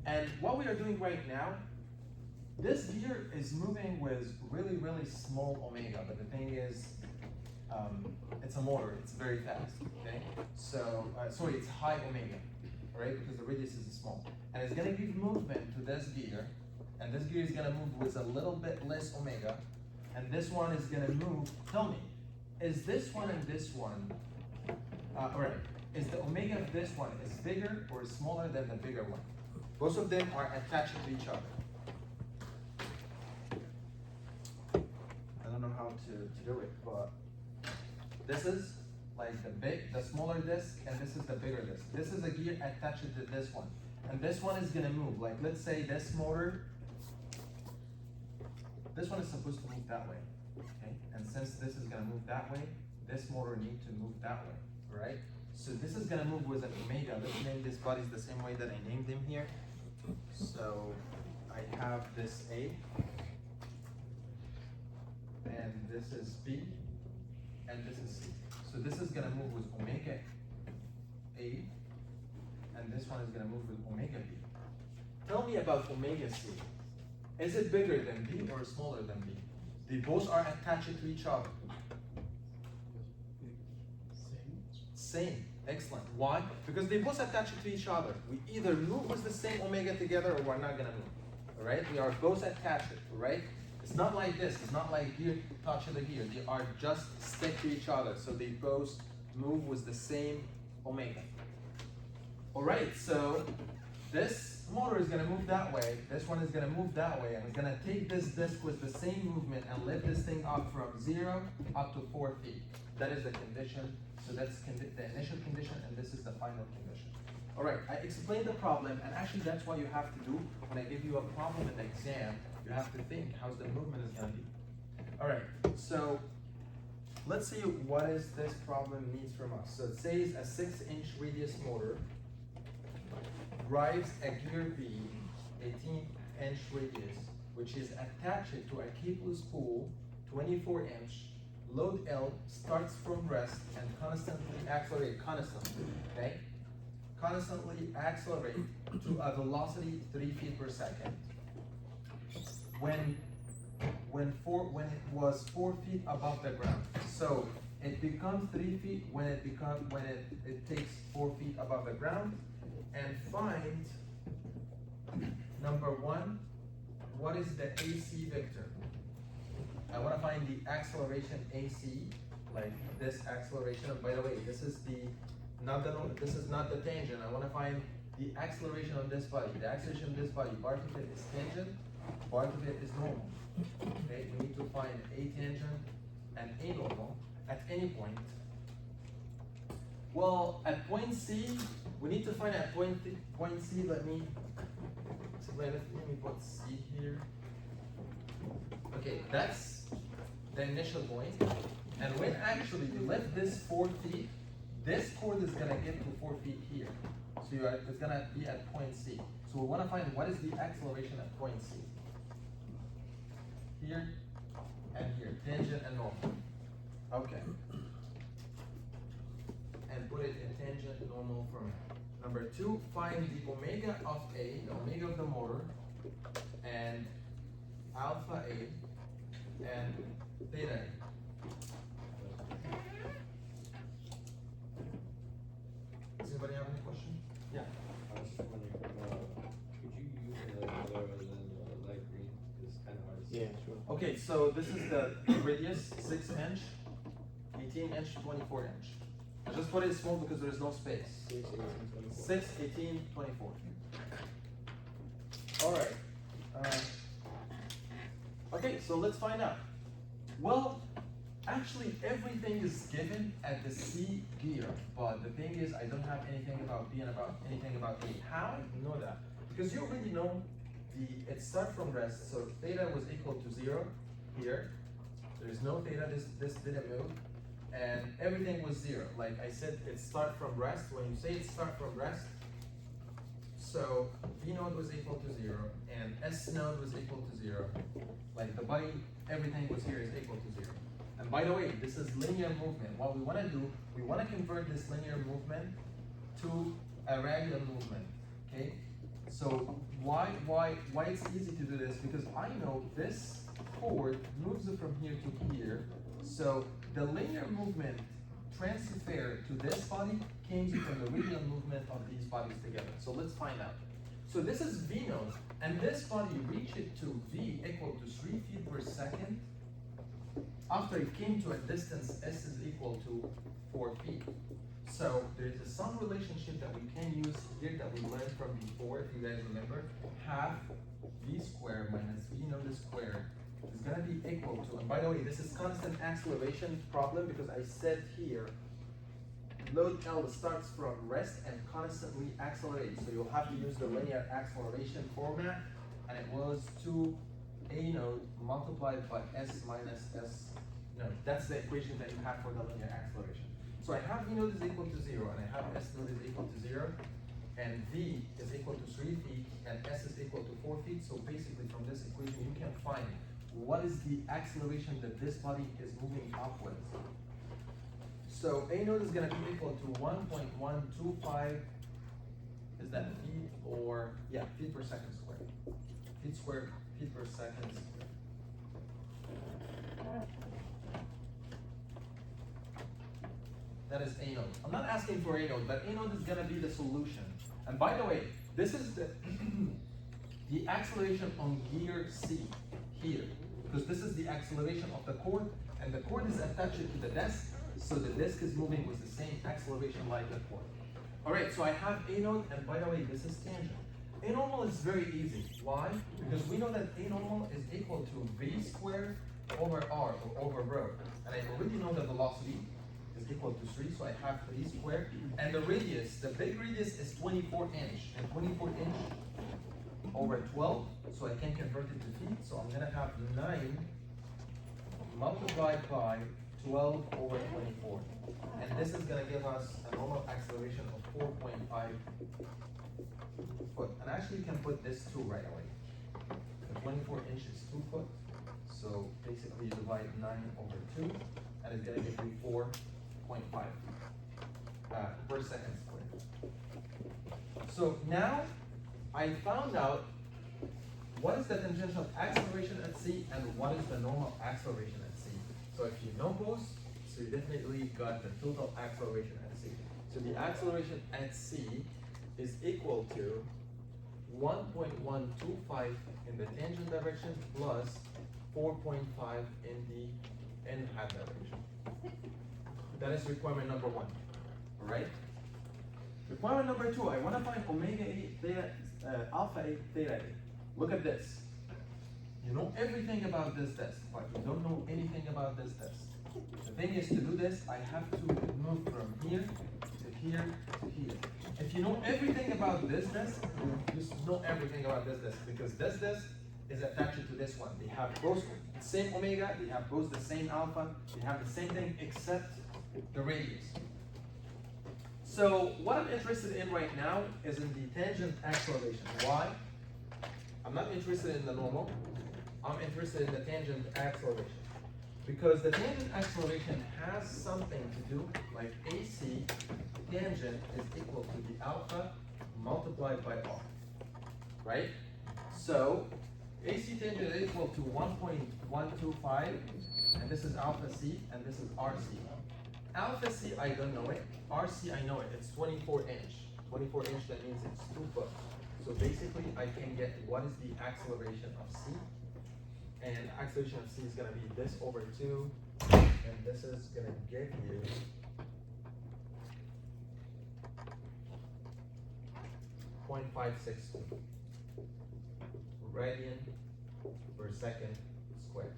Speaker 3: And what we are doing right now, this gear is moving with really, really small omega, but the thing is, it's a motor, it's very fast, okay? So, sorry, it's high omega, right? Because the radius is small. And it's gonna give movement to this gear, and this gear is gonna move with a little bit less omega, and this one is gonna move. Tell me, is this one and this one, alright, is the omega of this one is bigger or smaller than the bigger one? Both of them are attached to each other. I don't know how to do it, but this is like the smaller disc, and this is the bigger disc. This is a gear attached to this one, and this one is gonna move. Like let's say this motor, this one is supposed to move that way, okay? And since this is gonna move that way, this motor needs to move that way, right? So this is gonna move with an omega. Let's name these bodies the same way that I named them here. So I have this A, and this is B, and this is C. So this is gonna move with omega A, and this one is gonna move with omega B. Tell me about omega C. Is it bigger than B or smaller than B? They both are attached to each other. Same. Excellent. Why? Because they both attach to each other. We either move with the same omega together or we're not gonna move. Alright? We are both attached, right? It's not like this. It's not like here, touch the gear. They are just stick to each other. So they both move with the same omega. Alright, so this motor is gonna move that way. This one is gonna move that way, and it's gonna take this disc with the same movement and lift this thing up from 0 up to 4 feet. That is the condition. So that's the initial condition, and this is the final condition. All right, I explained the problem, and actually that's what you have to do when I give you a problem in the exam. You have to think how the movement is going to be. All right, so let's see what is this problem needs from us. So it says a 6-inch radius motor drives a gear B, 18-inch radius, which is attached to a keyless spool, 24-inch. Load L starts from rest and constantly accelerate, okay? Constantly accelerate to a velocity 3 feet per second. When it was 4 feet above the ground. So it becomes 3 feet when it takes 4 feet above the ground. And find, number 1, what is the AC vector? I want to find the acceleration AC, like this acceleration. By the way, this is not the tangent. I want to find the acceleration on this body. The acceleration on this body, part of it is tangent, part of it is normal. Okay, we need to find a tangent and a normal at any point. Well, at point C, we need to find at point C. Let me put C here. Okay, that's the initial point. And when actually you lift this 4 feet, this cord is gonna get to 4 feet here. So it's gonna be at point C. So we wanna find what is the acceleration at point C. Here and here, tangent and normal. Okay. And put it in tangent and normal from number 2, find the omega of A, the omega of the motor, and alpha A, and theta A. Does anybody have any question? Yeah.
Speaker 2: I was just wondering, could you use another color other than light green? It's kind of hard to see.
Speaker 4: Yeah, sure.
Speaker 3: Okay, so this is the radius, 6-inch, 18-inch, 24-inch. I just put it small because there is no space.
Speaker 2: 6, 18, 24.
Speaker 3: 6, 18, 24. All right. Okay, so let's find out. Well, actually everything is given at the C gear, but the thing is I don't have anything about B and anything about A. How I know that? Because you already know it starts from rest, so theta was equal to 0 here. There is no theta, this didn't move, and everything was 0. Like I said, it starts from rest. When you say it starts from rest, so V node was equal to 0, and S node was equal to 0. Like the body, everything was here is equal to 0. And by the way, this is linear movement. What we want to do, we want to convert this linear movement to a radial movement. Okay. So why it's easy to do this? Because I know this cord moves it from here to here. So the linear movement transfer to this body came from the radial movement of these bodies together. So let's find out. So this is V node, and this body reached it to V equal to 3 feet per second. after it came to a distance s is equal to 4 feet. So there's some relationship that we can use here that we learned from before, if you guys remember. Half v squared minus v notice squared is gonna be equal to, and by the way, this is constant acceleration problem because I said here, load L starts from rest and constantly accelerates. So you'll have to use the linear acceleration format, and it was 2a node multiplied by s minus s node. That's the equation that you have for the linear acceleration. So I have v node is equal to 0, and I have s node is equal to 0, and v is equal to 3 feet, and s is equal to 4 feet. So basically from this equation you can find what is the acceleration that this body is moving upwards. So a node is going to be equal to 1.125, is that feet or, yeah, feet per second squared. Feet squared, feet per second squared. That is a node. I'm not asking for a node, but a node is going to be the solution. And by the way, this is the, the acceleration on gear C here, because this is the acceleration of the cord, and the cord is attached to the desk. So the disk is moving with the same acceleration like the cord. All right, so I have a node, and by the way, this is tangent. A normal is very easy. Why? Because we know that a normal is equal to v squared over r, or over rho. And I already know that velocity is equal to 3, so I have 3 squared. And the radius, the big radius is 24 inch, and 24 inch over 12, so I can convert it to feet. So I'm gonna have 9 multiplied by 12 over 24. And this is going to give us a normal acceleration of 4.5 foot. And actually you can put this 2 right away. The 24 inch is 2 foot. So basically you divide 9 over 2, and it's going to give you 4.5 per second squared. So now I found out what is the tangential acceleration at c and what is the normal acceleration at c. So if you know both, so you definitely got the total acceleration at c. So the acceleration at c is equal to 1.125 in the tangent direction plus 4.5 in the n-hat direction. That is requirement number 1, all right? Requirement number 2, I want to find omega a theta, alpha a theta a. Look at this. You know everything about this test, but you don't know anything about this test. The thing is, to do this, I have to move from here to here to here. If you know everything about this test, you just know everything about this test, because this test is attached to this one. They have both the same omega, they have both the same alpha, they have the same thing except the radius. So what I'm interested in right now is in the tangent acceleration. Why? I'm not interested in the normal. I'm interested in the tangent acceleration. Because the tangent acceleration has something to do, like AC tangent is equal to the alpha multiplied by r, right? So AC tangent is equal to 1.125, and this is alpha c, and this is RC. Alpha c, I don't know it. RC, I know it. It's 24 inch. 24 inch, that means it's 2 foot. So basically, I can get what is the acceleration of c. And acceleration of c is going to be this over 2. And this is going to give you .562 radian per second squared.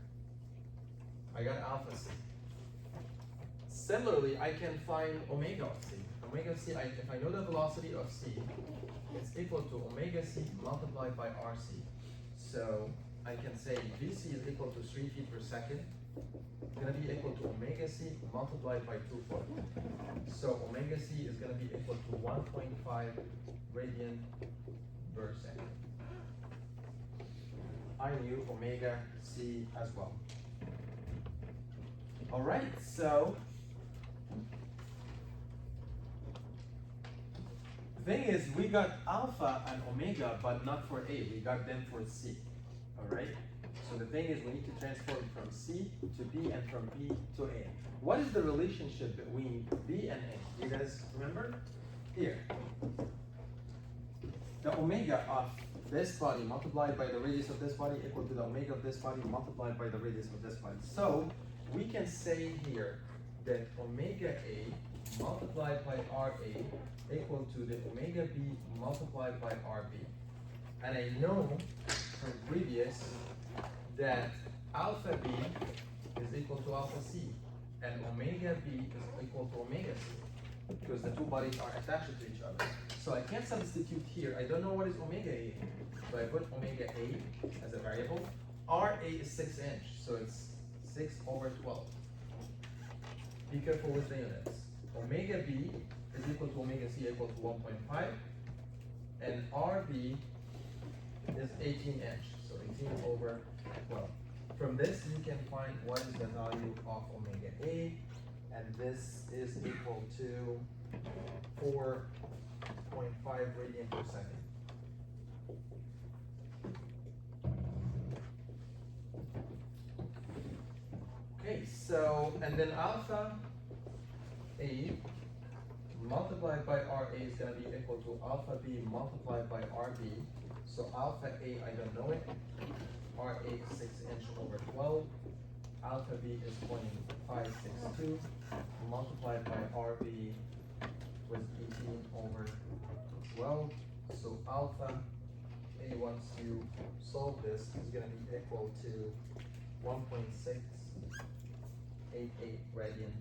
Speaker 3: I got alpha c. Similarly, I can find omega of c. Omega c, if I know the velocity of c, it's equal to omega c multiplied by rc. So I can say vc is equal to 3 feet per second. It's going to be equal to omega c multiplied by 2 foot. So omega c is going to be equal to 1.5 radian per second. I knew omega c as well. All right, so the thing is, we got alpha and omega, but not for A. We got them for C. All right? So the thing is, we need to transform from C to B and from B to A. What is the relationship between B and A? You guys remember? Here. The omega of this body multiplied by the radius of this body equal to the omega of this body multiplied by the radius of this body. So we can say here that omega A multiplied by RA equal to the omega B multiplied by RB. And I know from previous that alpha B is equal to alpha C, and omega B is equal to omega C, because the two bodies are attached to each other. So I can't substitute here. I don't know what is omega A, so I put omega A as a variable. RA is 6 inch, so it's 6 over 12. Be careful with the units. Omega B is equal to omega C equal to 1.5, and RB is 18 inch, so 18 over 12. From this, you can find what is the value of omega A, and this is equal to 4.5 radian per second. Okay, so, and then alpha A multiplied by RA is going to be equal to alpha B multiplied by RB. So alpha A, I don't know it. RA is 6 inch over 12. Alpha B is 0.562 multiplied by RB was 18 over 12. So alpha A, once you solve this, is going to be equal to 1.688 radian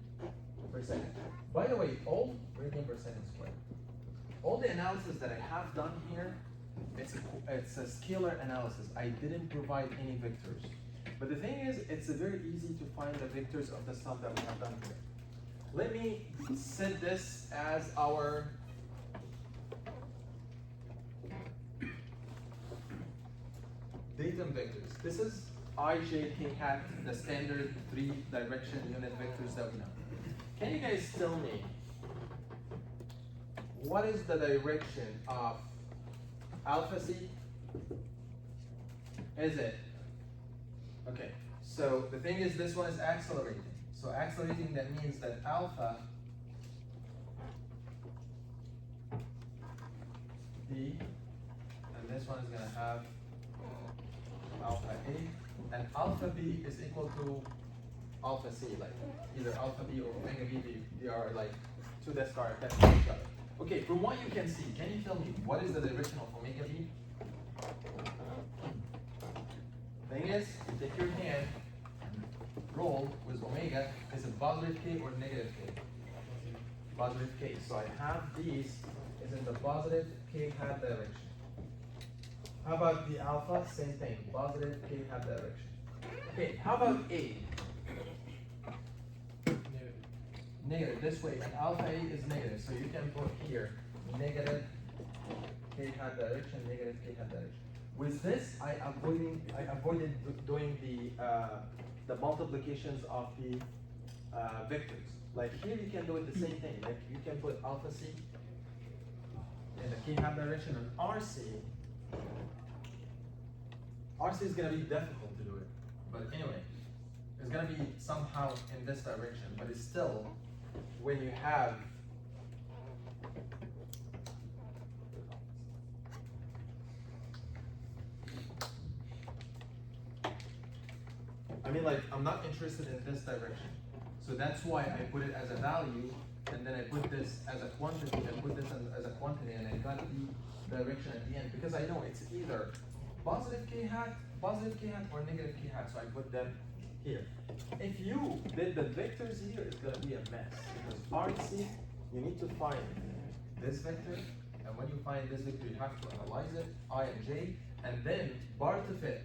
Speaker 3: per second. By the way, all radian per second squared. All the analysis that I have done here, it's a scalar analysis. I didn't provide any vectors. But the thing is, it's very easy to find the vectors of the stuff that we have done here. Let me set this as our datum vectors. This is I, J, K hat, the standard 3-direction unit vectors that we know. Can you guys tell me what is the direction of alpha C? Is it? Okay, so the thing is, this one is accelerating. So accelerating, that means that alpha B, and this one is going to have alpha A, and alpha B is equal to alpha C, like either alpha B or omega B, they are like two that are attached to each other. Okay, from what you can see, can you tell me what is the direction of omega B? Thing is, you take your hand and roll with omega. Is it positive K or negative K? Positive K. So I have these is in the positive K hat direction. How about the alpha? Same thing, positive K hat direction. Okay, how about A? Negative this way, and alpha A is negative, so you can put here negative K hat direction, negative K hat direction. With this, I avoided doing the multiplications of the vectors. Like here, you can do it the same thing. Like you can put alpha C in the K hat direction, and RC. RC is gonna be difficult to do it, but anyway, it's gonna be somehow in this direction. But it's still, when you have like, I'm not interested in this direction. So that's why I put it as a value, and then I put this as a quantity, and put this as a quantity, and I got the direction at the end, because I know it's either positive K hat, or negative K hat, so I put them here. If you did the vectors here, it's gonna be a mess, because RC, you need to find this vector, and when you find this vector, you have to analyze it, I and J, and then bar to fit.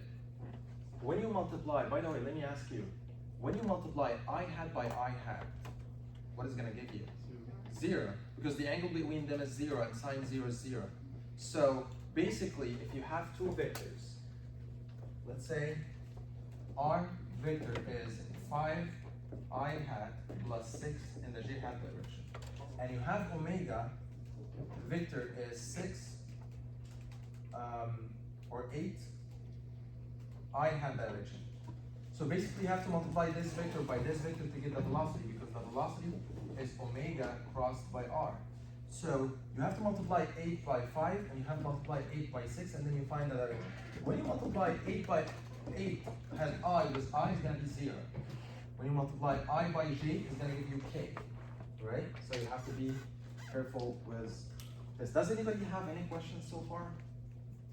Speaker 3: When you multiply, by the way, let me ask you, when you multiply I hat by I hat, what is gonna give you? 0, because the angle between them is 0, and sine 0 is 0. So basically, if you have two vectors, let's say R vector is 5 I hat plus 6 in the J hat direction, and you have omega vector is 6 or 8 I hat direction. So basically you have to multiply this vector by this vector to get the velocity, because the velocity is omega crossed by R. So you have to multiply 8 by 5, and you have to multiply 8 by 6, and then you find the direction. When you multiply 8 by 8 has I, with I is going to be 0. When you multiply I by j, it's gonna give you k, right? So you have to be careful with this. Does anybody have any questions so far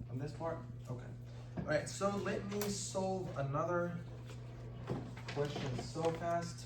Speaker 3: on this part? Okay. All right, so let me solve another question so fast.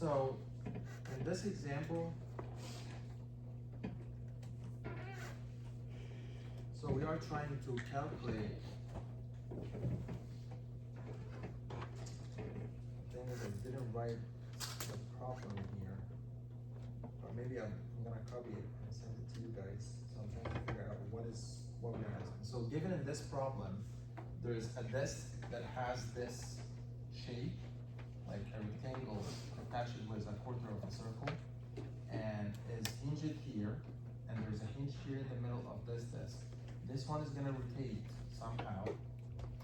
Speaker 3: So in this example, so we are trying to calculate, the thing is I didn't write the problem here, or maybe I'm gonna copy it and send it to you guys, so I'm trying to figure out what we're asking. So given in this problem, there's a disc that has this shape, like a rectangle attached with a quarter of a circle, and is hinged here, and there's a hinge here in the middle of this disc. This one is gonna rotate somehow,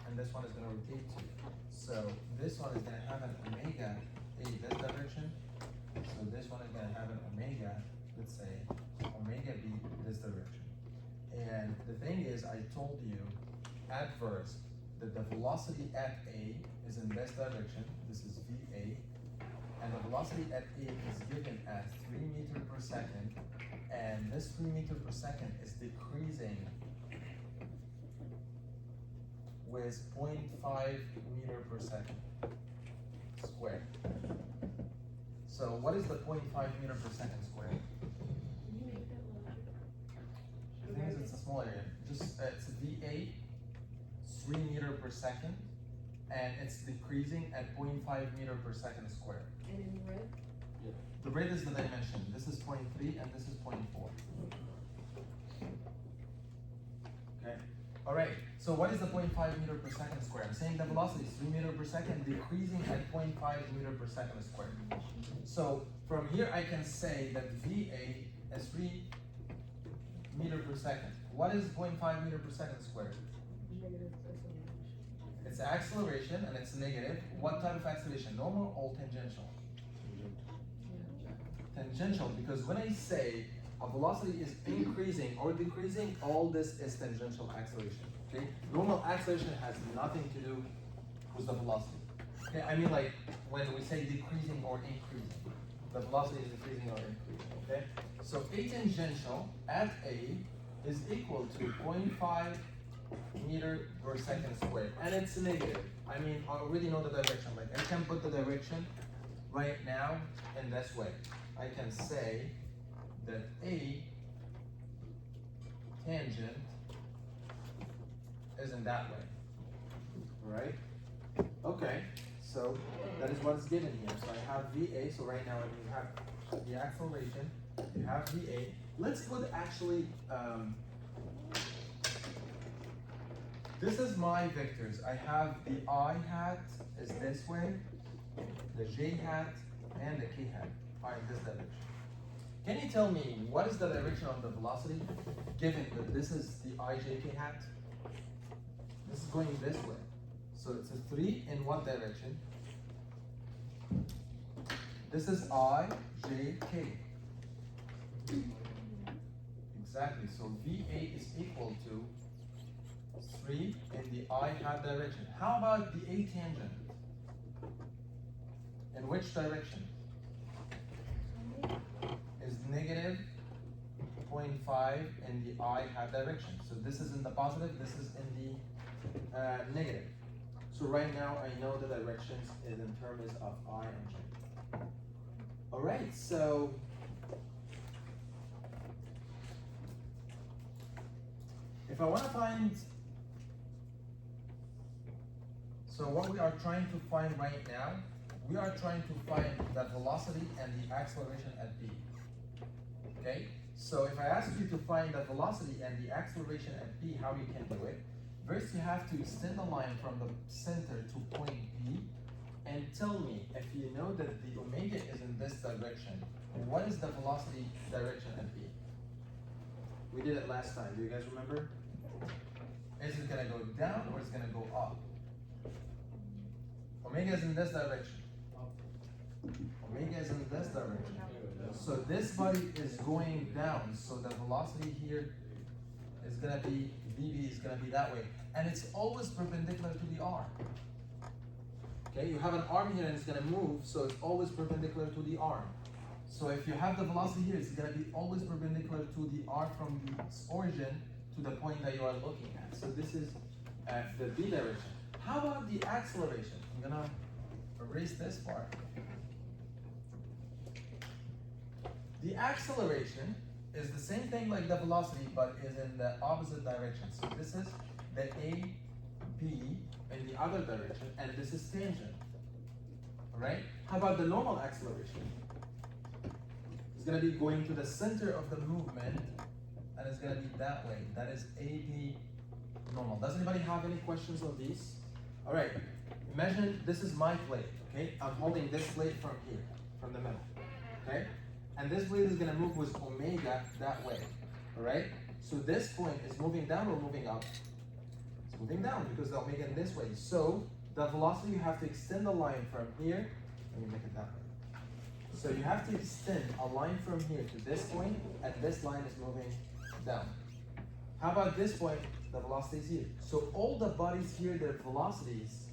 Speaker 3: and this one is gonna rotate too. So this one is gonna have an omega A this direction, so this one is gonna have an omega, let's say, omega B this direction. And the thing is, I told you at first that the velocity at A is in this direction, this is VA, and the velocity at A is given as 3 meters per second, and this 3 meters per second is decreasing with 0.5 meter per second squared. So what is the 0.5 meter per second squared?
Speaker 1: Can you make that larger?
Speaker 3: The thing is, it's a small area. Just it's VA, 3 meters per second, and it's decreasing at 0.5 meter per second squared.
Speaker 1: And in red?
Speaker 3: The red is the dimension. This is 0.3 and this is 0.4. Okay. All right. So what is the 0.5 meter per second squared? I'm saying the velocity is 3 meters per second, decreasing at 0.5 meter per second squared. So from here I can say that VA is 3 meters per second. What is 0.5 meter per second squared?
Speaker 1: Negative acceleration.
Speaker 3: It's acceleration and it's negative. What type of acceleration? Normal or tangential? Tangential, because when I say a velocity is increasing or decreasing, all this is tangential acceleration. Okay? Normal acceleration has nothing to do with the velocity. Okay? I mean, like when we say decreasing or increasing, the velocity is decreasing or increasing. Okay? So A tangential at A is equal to 0.5 meter per second squared, and it's negative. I mean, I already know the direction. Like I can put the direction right now in this way. I can say that A tangent is in that way, right? Okay, so that is what is given here. So I have VA, so right now you have the acceleration, you have VA. Let's put actually, this is my vectors. I have the I hat is this way, the J hat, and the K hat are in this direction. Can you tell me what is the direction of the velocity, given that this is the IJK hat? This is going this way. So it's a 3 in what direction? This is IJK. Exactly. So VA is equal to 3 in the I hat direction. How about the A tangent? In which direction? Is negative 0.5 in the I hat direction. So this is in the positive, this is in the negative. So right now I know the directions is in terms of I and J. Alright, so if I want to find, so what we are trying to find right now, we are trying to find the velocity and the acceleration at B. Okay, so if I ask you to find the velocity and the acceleration at B, how you can do it? First, you have to extend the line from the center to point B, and tell me if you know that the omega is in this direction, what is the velocity direction at B? We did it last time. Do you guys remember? Is it gonna go down or is it gonna go up? Omega is in this direction. Omega is in this direction. So this body is going down, so the velocity here is gonna be, VB is gonna be that way. And it's always perpendicular to the arm. Okay, you have an arm here and it's gonna move, so it's always perpendicular to the arm. So if you have the velocity here, it's gonna be always perpendicular to the arm from the origin to the point that you are looking at. So this is the B direction. How about the acceleration? I'm gonna erase this part. The acceleration is the same thing like the velocity, but is in the opposite direction. So this is the A, B in the other direction, and this is tangent. Alright? How about the normal acceleration? It's gonna be going to the center of the movement, and it's gonna be that way. That is AB normal. Does anybody have any questions on these? Alright, imagine this is my plate, okay? I'm holding this plate from here, from the middle, okay? And this plate is gonna move with omega that way, alright? So this point is moving down or moving up? It's moving down because the omega in this way. So the velocity, you have to extend the line from here. Let me make it that way. So you have to extend a line from here to this point, and this line is moving down. How about this point? The velocity is here. So all the bodies here, their velocities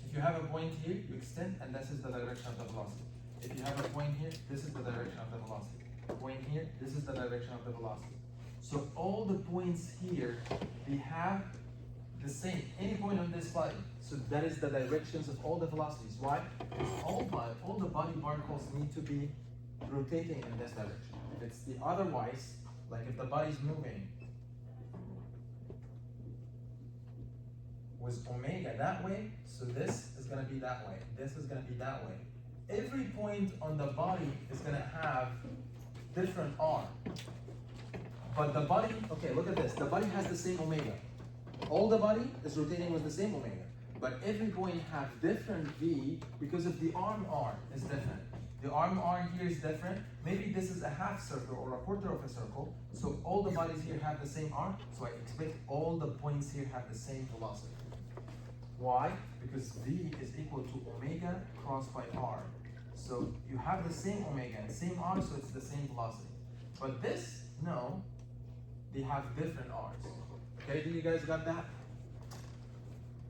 Speaker 3: if you have a point here, you extend, and this is the direction of the velocity. If you have a point here, this is the direction of the velocity. A point here, this is the direction of the velocity. So all the points here, they have the same, any point on this body. So that is the directions of all the velocities. Why? Because all the body particles need to be rotating in this direction. If it's the otherwise, like if the body is moving with omega that way, so this is gonna be that way, this is gonna be that way. Every point on the body is gonna have different R. But the body, okay, look at this, the body has the same omega. All the body is rotating with the same omega, but every point have different V because of the arm R is different. The arm R here is different. Maybe this is a half circle or a quarter of a circle. So all the bodies here have the same R. So I expect all the points here have the same velocity. Why? Because V is equal to omega crossed by R. So you have the same omega and same R, so it's the same velocity. But this, no, they have different R's. Okay, do you guys got that?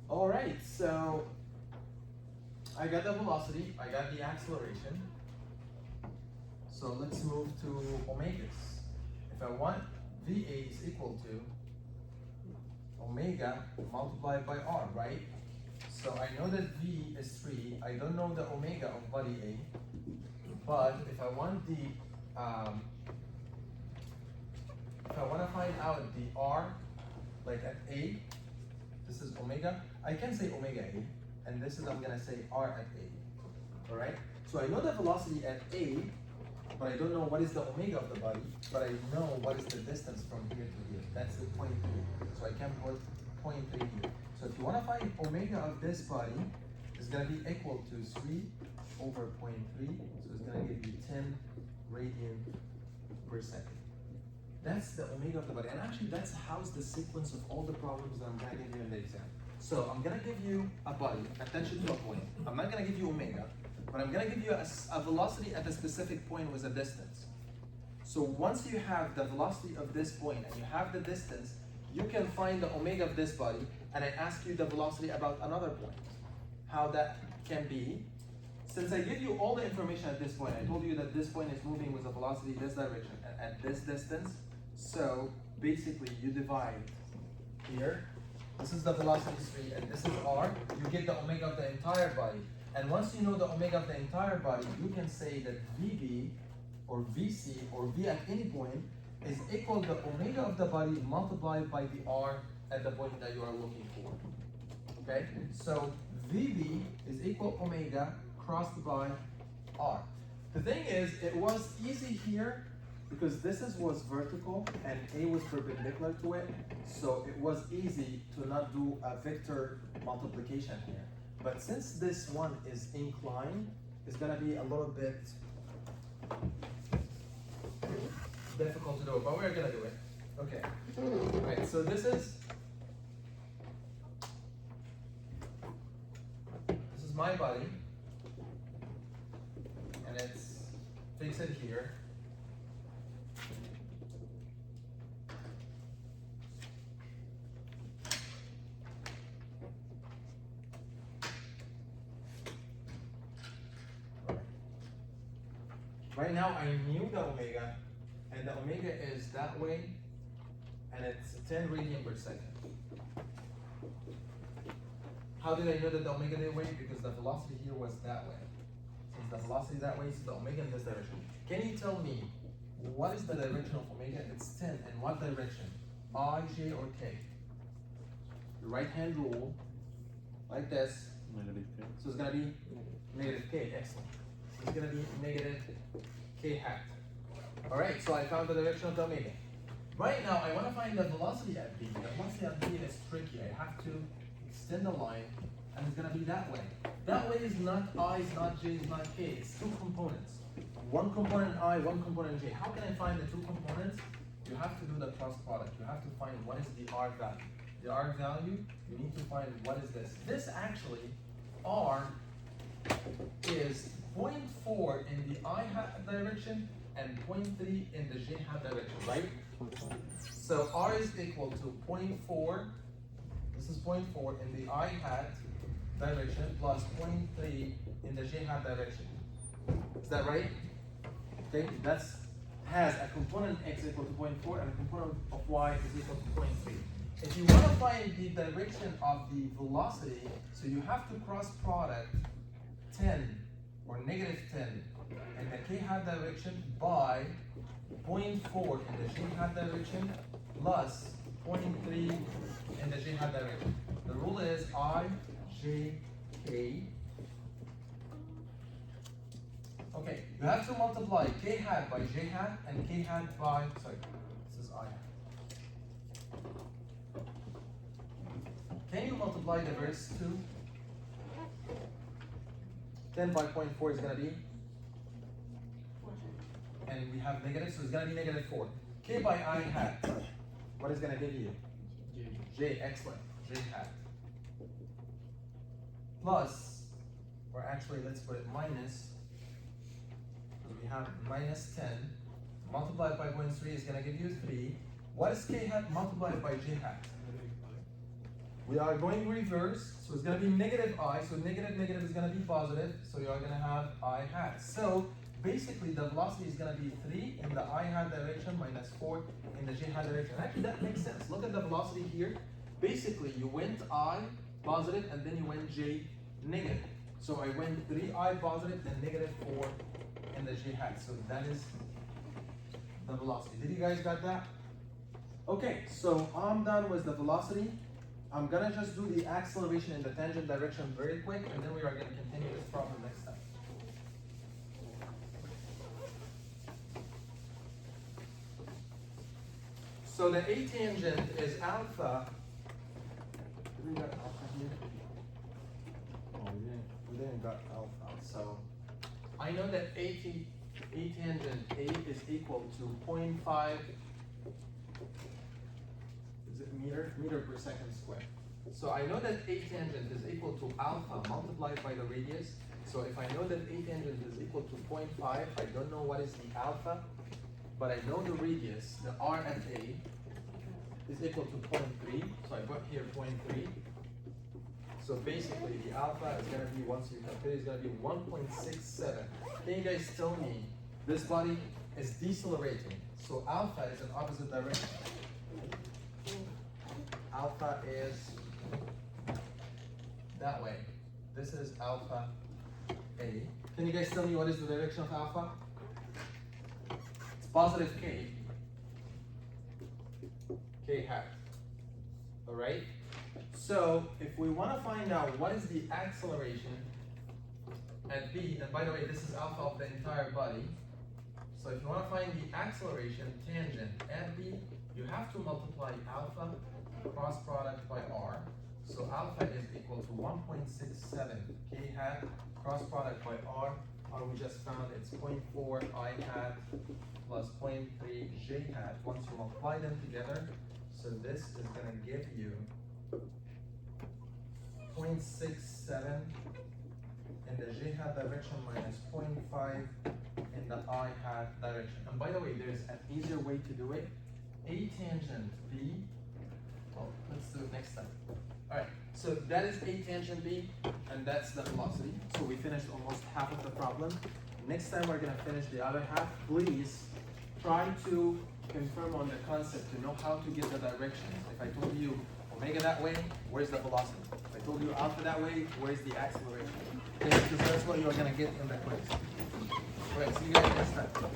Speaker 3: All right, so I got the velocity, I got the acceleration. So let's move to omegas. If I want VA is equal to omega multiplied by R, right? So I know that V is 3. I don't know the omega of body A. But if I want the if I want to find out the R, like at A, this is omega. I can say omega A, and this is I'm gonna say R at A. All right. So I know the velocity at A, but I don't know what is the omega of the body. But I know what is the distance from here to here. That's the 0.3. So I can put 0.3 here. So if you want to find omega of this body, it's going to be equal to 3 over 0.3. So it's going to give you 10 radian per second. That's the omega of the body. And actually, that's how's the sequence of all the problems that I'm going to give you in the exam. So I'm going to give you a body, attention to a point. I'm not going to give you omega, but I'm going to give you a velocity at a specific point with a distance. So once you have the velocity of this point and you have the distance, you can find the omega of this body, and I ask you the velocity about another point. How that can be, since I give you all the information at this point, I told you that this point is moving with a velocity this direction and at this distance. So basically you divide here, this is the velocity 3 and this is R, you get the omega of the entire body. And once you know the omega of the entire body, you can say that VB or VC or V at any point is equal to the omega of the body multiplied by the R at the point that you are looking for. Okay? So VB is equal omega crossed by R. The thing is, it was easy here because this was vertical and A was perpendicular to it. So it was easy to not do a vector multiplication here. But since this one is inclined, it's gonna be a little bit difficult to do, but we're gonna do it. Okay. Alright, so this is my body, and it's fixed here. Right now I knew the omega, and the omega is that way, and it's 10 radian per second. How did I know that the omega that way? Because the velocity here was that way. Since the velocity is that way, so the omega in this direction. Can you tell me what is the direction of omega? It's 10. In what direction? I, J, or K? The right hand rule, like this.
Speaker 2: Negative K.
Speaker 3: So it's gonna be negative K. Excellent. It's gonna be negative K hat. All right. So I found the direction of the omega. Right now, I want to find the velocity at B. The velocity at B is tricky. I have to extend the line, and it's gonna be that way. That way is not I, is not J, is not K. It's two components. One component I, one component J. How can I find the two components? You have to do the cross product. You have to find what is the R value. The R value, you need to find what is this. This actually, R is 0.4 in the I hat direction and 0.3 in the J hat direction, right? So R is equal to 0.4. This is 0.4 in the I hat direction plus 0.3 in the J hat direction. Is that right? Okay, that's has a component x equal to 0.4 and a component of y is equal to 0.3. If you want to find the direction of the velocity, so you have to cross product 10 or negative 10 in the k hat direction by 0.4 in the j hat direction plus 0.3 in the j hat direction. The rule is I, J, K. Okay, you have to multiply k hat by j hat and k hat by, sorry, this is I hat. Can you multiply the verse 2? 10 by 0.4 is going to be and we have negative, so it's gonna be negative 4. K by I hat, what is gonna give you? J, excellent, J hat. Plus, or actually let's put it minus, because we have minus 10, multiplied by 0.3 is gonna give you 3. What is K hat multiplied by J hat? We are going reverse, so it's going to be negative I, so negative negative is going to be positive, so you are going to have I hat. So basically the velocity is going to be 3 in the I hat direction minus 4 in the J hat direction. Actually that makes sense. Look at the velocity here. Basically you went I positive and then you went J negative. So I went 3I positive and negative 4 in the J hat. So that is the velocity. Did you guys got that? Okay, so I'm done with the velocity. I'm gonna just do the acceleration in the tangent direction very quick, and then we are gonna continue this problem next time. So the A tangent is alpha. Did we got alpha here? Oh, we didn't got alpha. So I know that A tangent A is equal to 0.5. Is it meter per second squared? So I know that A tangent is equal to alpha multiplied by the radius. So if I know that A tangent is equal to 0.5, I don't know what is the alpha, but I know the radius, the R at A, is equal to 0.3. So I put here 0.3. So basically the alpha is going to be, once you calculate, is going to be 1.67. Can you guys tell me, this body is decelerating, so alpha is in opposite direction. Alpha is that way. This is alpha A. Can you guys tell me what is the direction of alpha? It's positive K. K hat. Alright? So if we want to find out what is the acceleration at B, and by the way, this is alpha of the entire body. So if you want to find the acceleration tangent at B, you have to multiply alpha cross product by R. So alpha is equal to 1.67 K hat cross product by R. R we just found it's 0.4 I hat plus 0.3 J hat. Once you multiply them together, so this is going to give you 0.67 in the J hat direction minus 0.5 in the I hat direction. And by the way, there's an easier way to do it. A tangent B. Well, let's do it next time. Alright, so that is A tangent B, and that's the velocity. So we finished almost half of the problem. Next time we're going to finish the other half. Please try to confirm on the concept to know how to get the directions. If I told you omega that way, where's the velocity? If I told you alpha that way, where's the acceleration? Okay, because that's what you're going to get in the quiz. Alright, see you guys next time.